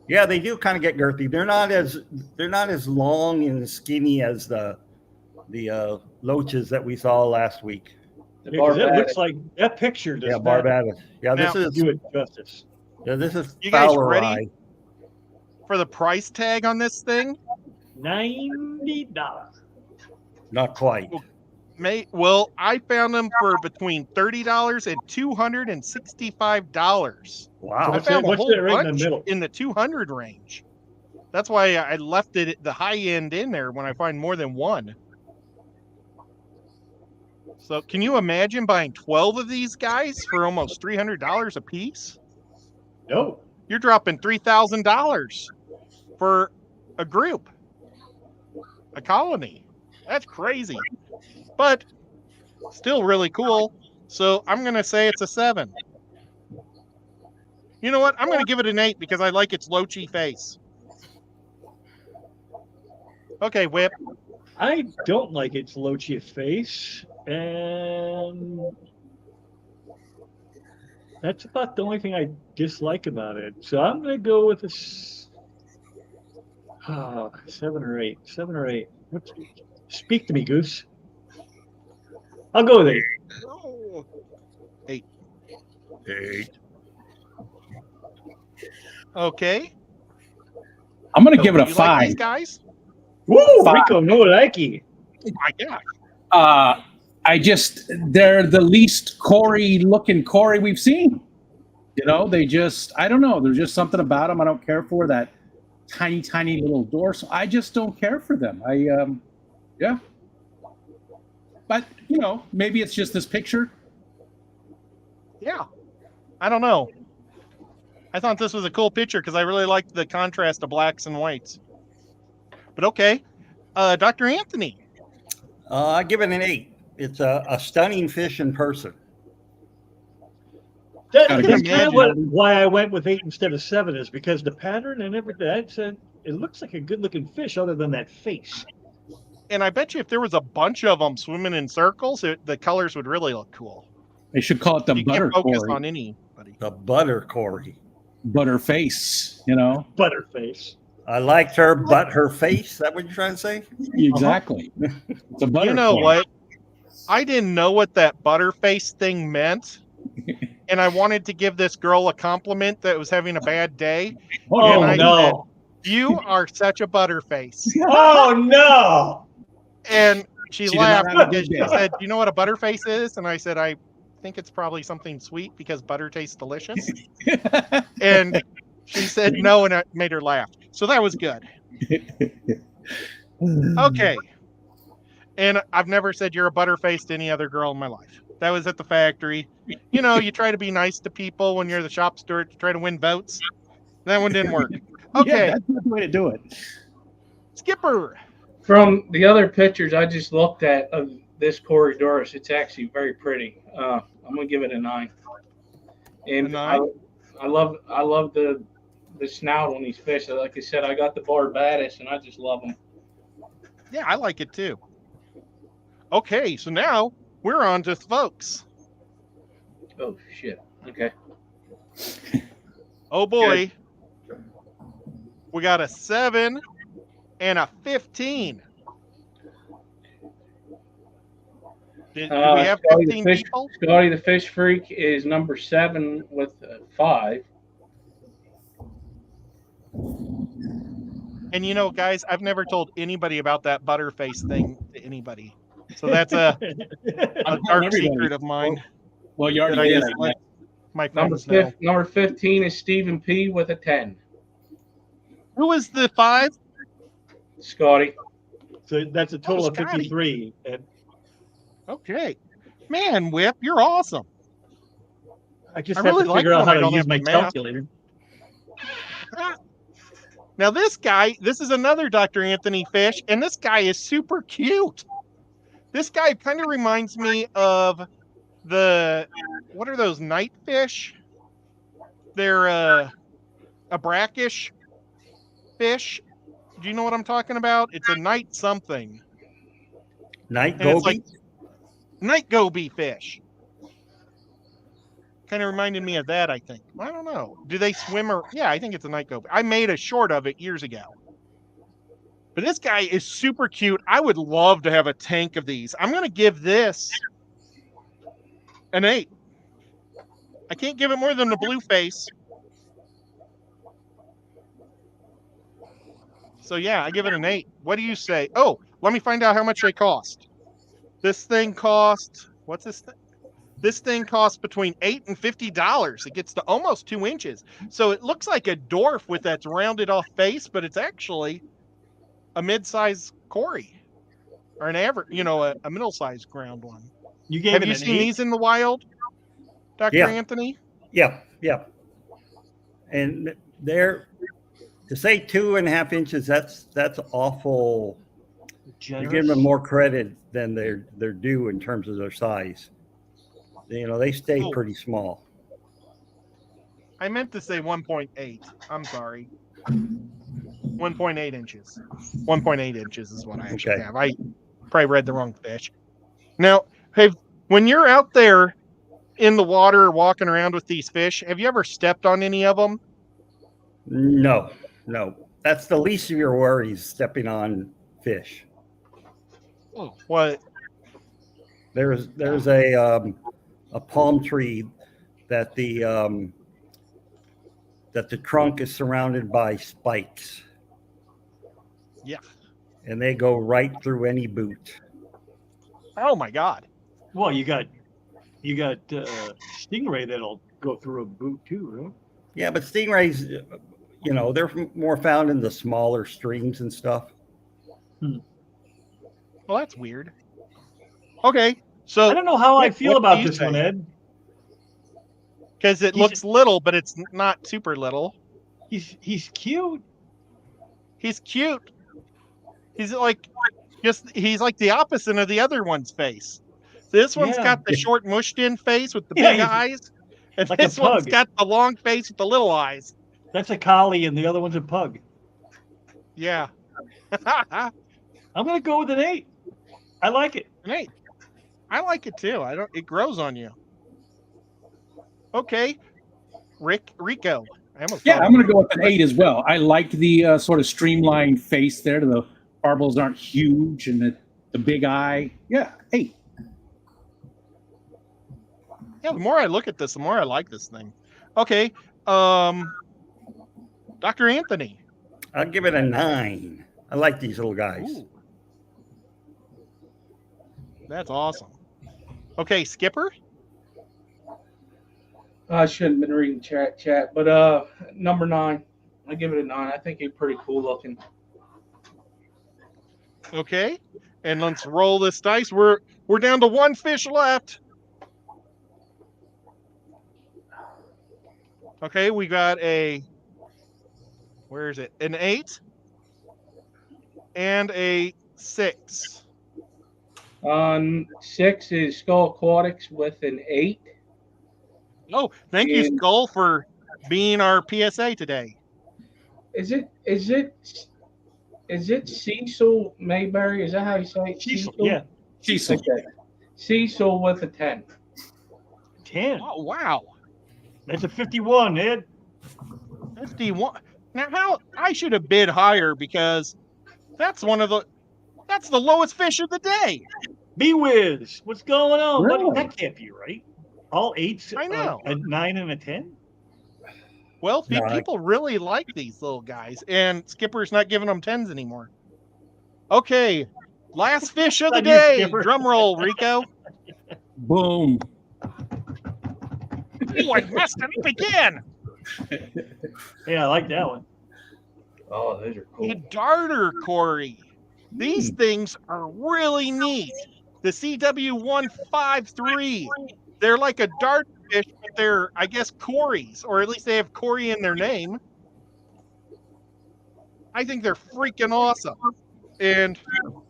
Yeah, they do kind of get girthy. They're not as long and skinny as the loaches that we saw last week. The Because it Barbados. looks like that picture does Yeah, not Barbados. Yeah, Now- do it justice. this is You guys Fowler ready? eye. For the price tag on this thing? $90. Not quite. Well, I found them for between $30 and $265. Wow. I What's found that- a what's whole that right in the bunch middle? in the 200 range. That's why I left it at the high end in there when I find more than one. So can you imagine buying 12 of these guys for almost $300 a piece? No. You're dropping $3,000 for a group, a colony. That's crazy, but still really cool. So I'm going to say it's a 7. You know what? I'm going to give it an 8 because I like its loachy face. Okay, Whip. I don't like its loachy face, and that's about the only thing I dislike about it. So I'm going to go with a 7 or 8. 7 or 8. Speak to me, Goose. I'll go with 8. Oh, 8. 8. Okay. I'm going to give it a You like these 5. guys? Woo! 5. Rico, no likey. Oh my gosh. They're the least Cory looking Cory we've seen. You know, I don't know. There's just something about them I don't care for, that tiny little dorsal. I just don't care for them. Yeah. But, you know, maybe it's just this picture. Yeah. I don't know. I thought this was a cool picture because I really liked the contrast of blacks and whites. But okay. Dr. Anthony. I give it an 8. It's a stunning fish in person. Gotta That's get kind of imagine. why I went with 8 instead of 7 is because the pattern and everything. It looks like a good-looking fish, other than that face. And I bet you if there was a bunch of them swimming in circles, the colors would really look cool. They should call it the You butter can't focus Cory. on anybody. The butter cory. Butter face, you know? Butterface. I liked her, but her face. Is that what you're trying to say? Exactly. It's a butter You know Cory. what? I didn't know what that butterface thing meant. And I wanted to give this girl a compliment that was having a bad day. Oh, I no. You are such a butterface. Oh, no. And she She did not laughed have a because good she day. said, "You know what a butterface is?" And I said, "I think it's probably something sweet because butter tastes delicious." And she said no, and it made her laugh. So that was good. Okay. And I've never said you're a butterface to any other girl in my life. That was at the factory. You know, you try to be nice to people when you're the shop steward to try to win votes. That one didn't work. Okay, Yeah, that's not the way to do it. Skipper. From the other pictures I just looked at of this Cory Doris, it's actually very pretty. I'm gonna give it a 9. And A 9? I love the snout on these fish. Like I said, I got the Barbados, and I just love them. Yeah, I like it too. Okay, so now we're on to folks. Oh shit. Okay. Oh boy. We got a 7 and a 15. Do we have Scotty 15 the fish, people? Scotty the Fish Freak is number 7 with 5. And you know, guys, I've never told anybody about that butterface thing to anybody. So that's a I'm telling dark everybody. secret of mine Well, you that I already did. just let my Number friends know. number 15 is Stephen P with a 10. Who is the 5? Scotty. So that's a total of Scotty. 53. And Okay. Man, Whip, you're awesome. I just I have really to like figure out when how I to don't use have my to math. calculator. Now this is another Dr. Anthony fish, and this guy is super cute. This guy kind of reminds me of what are those night fish? They're a brackish fish. Do you know what I'm talking about? It's a night something. Night And it's like goby? night goby fish. Kind of reminded me of that, I think. I don't know. Do they swim or... Yeah, I think it's a night goby. I made a short of it years ago. But this guy is super cute. I would love to have a tank of these. I'm going to give this an 8. I can't give it more than the blue face. So yeah, I give it an 8. What do you say? Oh, let me find out how much they cost. This thing cost... What's this thing? This thing costs between $8 and $50. It gets to almost 2 inches. So it looks like a dwarf with that rounded off face, but it's actually a mid-sized cory or an average, a middle-sized ground one. Have you seen these in the wild, Dr. Anthony? Yeah. And they're, to say 2.5 inches, that's awful. Generous. You give them more credit than they're due in terms of their size. They stay pretty small. I meant to say 1.8. I'm sorry. 1.8 inches. 1.8 inches is what I actually have. I probably read the wrong fish. Now, when you're out there in the water walking around with these fish, have you ever stepped on any of them? No. That's the least of your worries, stepping on fish. What? There's a palm tree that the trunk is surrounded by spikes. Yeah. And they go right through any boot. Oh my God. Well, you got stingray that'll go through a boot too, right? Yeah, but stingrays, they're more found in the smaller streams and stuff. Well, that's weird. Okay. So I don't know how I feel about this one, Ed. Because it looks little, but it's not super little. He's cute. He's cute. He's like the opposite of the other one's face. This one's got the short mushed in face with the big eyes, and like this one's got the long face with the little eyes. That's a collie, and the other one's a pug. Yeah. I'm gonna go with an 8. I like it. An 8. I like it too. It grows on you. Okay. Rico. I'm going to go with an 8 as well. I like the sort of streamlined face there. The barbels aren't huge and the big eye. Yeah, 8. Yeah, the more I look at this, the more I like this thing. Okay. Dr. Anthony. I'll give it a 9. I like these little guys. Ooh. That's awesome. Okay, Skipper. I shouldn't have been reading chat, but number 9. I give it a 9. I think he's pretty cool looking. Okay, and let's roll this dice. We're down to 1 fish left. Okay, we got where is it? An 8 and a 6. 6 is Skull Aquatics with an 8. Oh, thank you, Skull, for being our PSA today. Is it Cecil Mayberry? Is that how you say it? Cecil, yeah. Cecil. Okay. Cecil with a 10. 10. Oh, wow. That's a 51, Ed. 51. Now, I should have bid higher because that's the lowest fish of the day. B-Wiz, what's going on, Really? buddy? That can't be right. All 8s, I know. A 9 and a 10? Well, people really like these little guys, and Skipper's not giving them 10s anymore. Okay, last fish of the day. Drum roll, Rico. Boom. Oh, I messed it up again. Yeah, I like that one. Oh, those are cool. A darter cory. These things are really neat. The CW153. They're like a dart fish, but they're, I guess, cories, or at least they have cory in their name. I think they're freaking awesome. And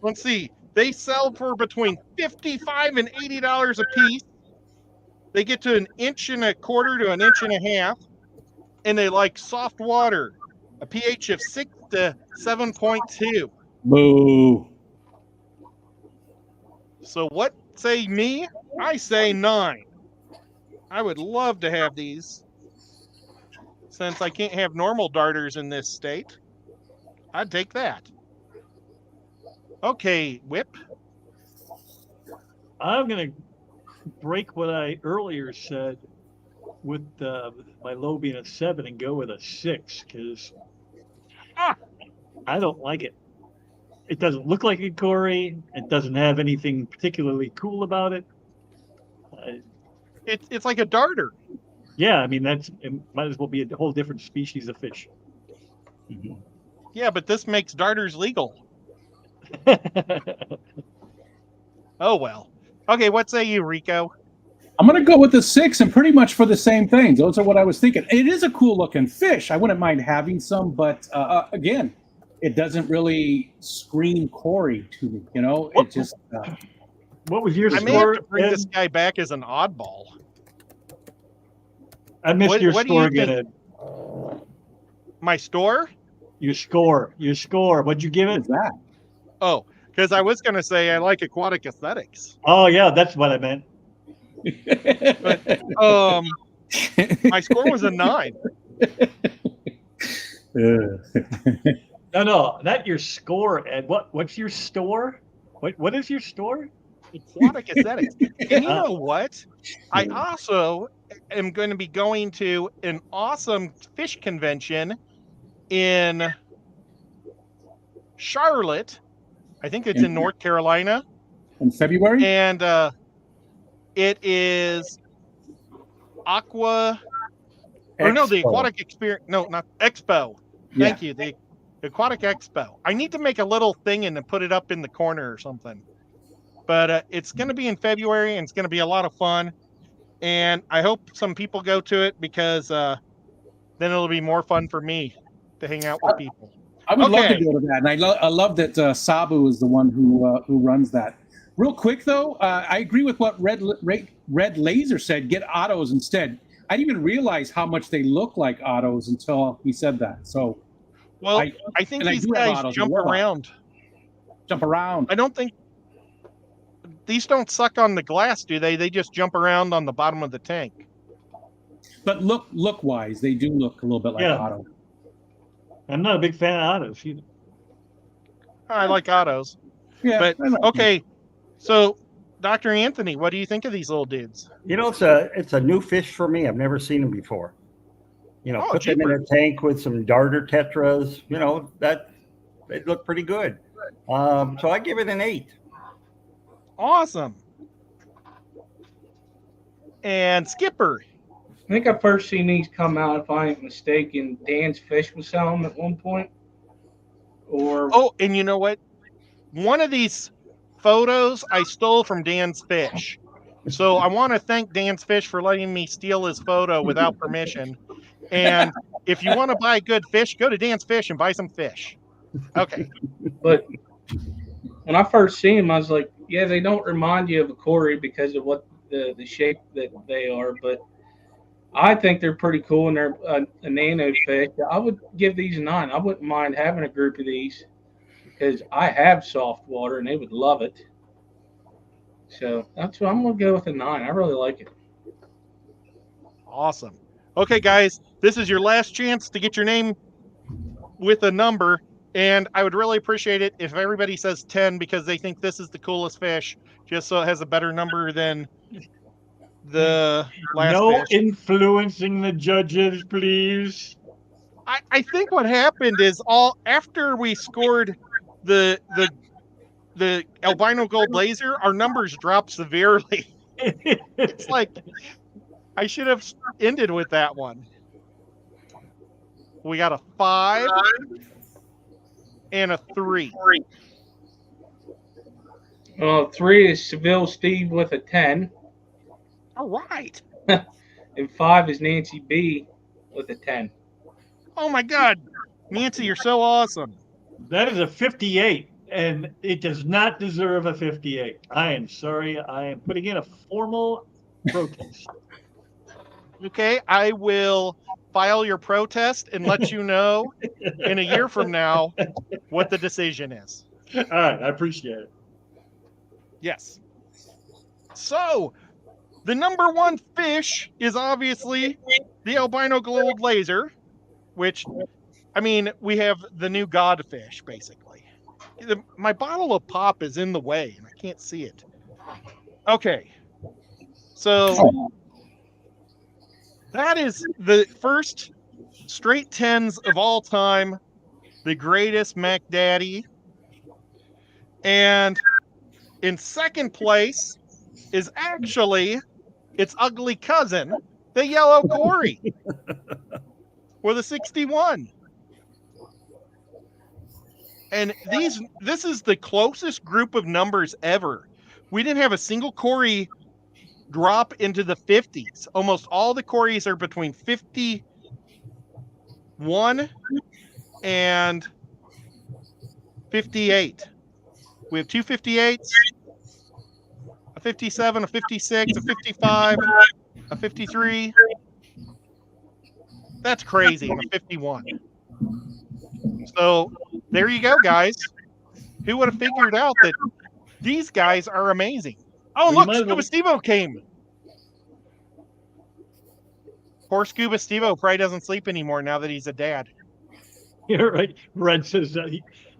let's see, they sell for between $55 and $80 a piece. They get to 1.25 to 1.5 inches, and they like soft water, a pH of 6 to 7.2. Boo. So what say me? I say 9. I would love to have these. Since I can't have normal darters in this state, I'd take that. Okay, Whip. I'm going to break what I earlier said with my low being a 7 and go with a 6 because I don't like it. It doesn't look like a cory. It doesn't have anything particularly cool about it. It's like a darter. Yeah, I mean, it might as well be a whole different species of fish. Yeah, but this makes darters legal. Oh, well. Okay, what say you, Rico? I'm going to go with the 6 and pretty much for the same things. Those are what I was thinking. It is a cool looking fish. I wouldn't mind having some, but again, it doesn't really scream cory to me. You know, it just. What was your I score? may have to bring this guy back as an oddball. I missed your score again, Ed. My store? Your score. What'd you give it? What is that? Oh, because I was going to say I like aquatic aesthetics. Oh, yeah, that's what I meant. But my score was a 9. No, not your score, Ed. What's your store? What is your store? Aquatic aesthetics. And you know what? I also am going to be going to an awesome fish convention in Charlotte. I think it's in North Carolina. In February? And it is the Aquatic Experience. No, not Expo. Thank you. The Aquatic Expo. I need to make a little thing and put it up in the corner or something. But it's going to be in February, and it's going to be a lot of fun. And I hope some people go to it because then it'll be more fun for me to hang out with people. I would love to go to that. And I love that Sabu is the one who runs that. Real quick, though, I agree with what Red Laser said. Get autos instead. I didn't even realize how much they look like autos until he said that. So, well, I think these guys jump around. Jump around. I don't think these don't suck on the glass, do they? They just jump around on the bottom of the tank. But look wise, they do look a little bit like auto. I'm not a big fan of autos either. I like autos. Yeah. But okay, so Dr. Anthony, what do you think of these little dudes? You know, it's a new fish for me. I've never seen them before. You know, put them in a tank with some darter tetras. You know, they look pretty good. So I give it an 8. Awesome. And Skipper. I think I first seen these come out, if I ain't mistaken. Dan's Fish was selling them at one point. And you know what? One of these photos I stole from Dan's Fish. So I want to thank Dan's Fish for letting me steal his photo without permission. And if you want to buy good fish, go to Dan's Fish and buy some fish. Okay. But when I first seen them, I was like, yeah, they don't remind you of a cory because of what the shape that they are, but I think they're pretty cool, and they're a nano fish. I would give these a 9. I wouldn't mind having a group of these because I have soft water, and they would love it. So that's what I'm going to go with a 9. I really like it. Awesome. Okay, guys, this is your last chance to get your name with a number, and I would really appreciate it if everybody says 10 because they think this is the coolest fish, just so it has a better number than the last fish. Influencing the judges, please. I think what happened is after we scored the albino gold laser, our numbers dropped severely. It's like I should have ended with that one. We got a 5 and a 3. 3 is Seville Steve with a 10. All right. And 5 is Nancy B with a 10. Oh my God. Nancy, you're so awesome. That is a 58, and it does not deserve a 58. I am sorry. I am putting in a formal protest. Okay, I will file your protest and let you know in a year from now what the decision is. All right, I appreciate it. Yes. So, the number one fish is obviously the albino gold laser, which, I mean, we have the new godfish, basically. My bottle of pop is in the way, and I can't see it. Okay. So, that is the first straight tens of all time, the greatest Mac Daddy. And in second place is actually its ugly cousin, the yellow cory, with a 61. And this is the closest group of numbers ever. We didn't have a single cory drop into the 50s. Almost all the cories are between 51 and 58. We have two 58s, a 57, a 56, a 55, a 53. That's crazy, and a 51. So there you go, guys. Who would have figured out that these guys are amazing? Oh, look, Scuba Steve-O came. Poor Scuba Steve-O probably doesn't sleep anymore now that he's a dad. You're right. Red says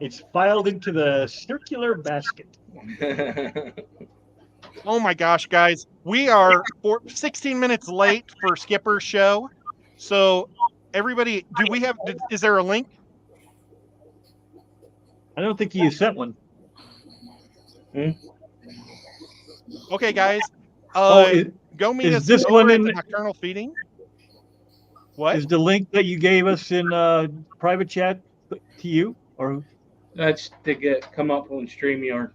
it's filed into the circular basket. Oh my gosh, guys. We are 16 minutes late for Skipper's show. So everybody, is there a link? I don't think you sent one. Okay, guys. Go meet us this over one at in the nocturnal feeding. What? Is the link that you gave us in private chat to you, or That's to come up on StreamYard.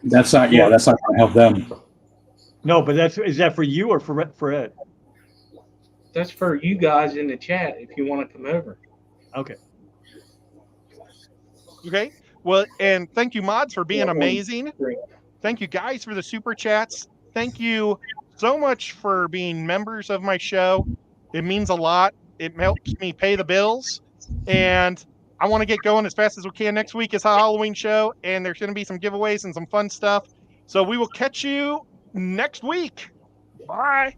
That's not. Yeah, that's not going to help them. No, but is that for you or for Ed? That's for you guys in the chat if you want to come over. Okay. Okay. Well, and thank you, mods, for being amazing. Thank you, guys, for the super chats. Thank you so much for being members of my show. It means a lot. It helps me pay the bills. And I want to get going as fast as we can. Next week is a Halloween show, and there's going to be some giveaways and some fun stuff. So we will catch you next week. Bye.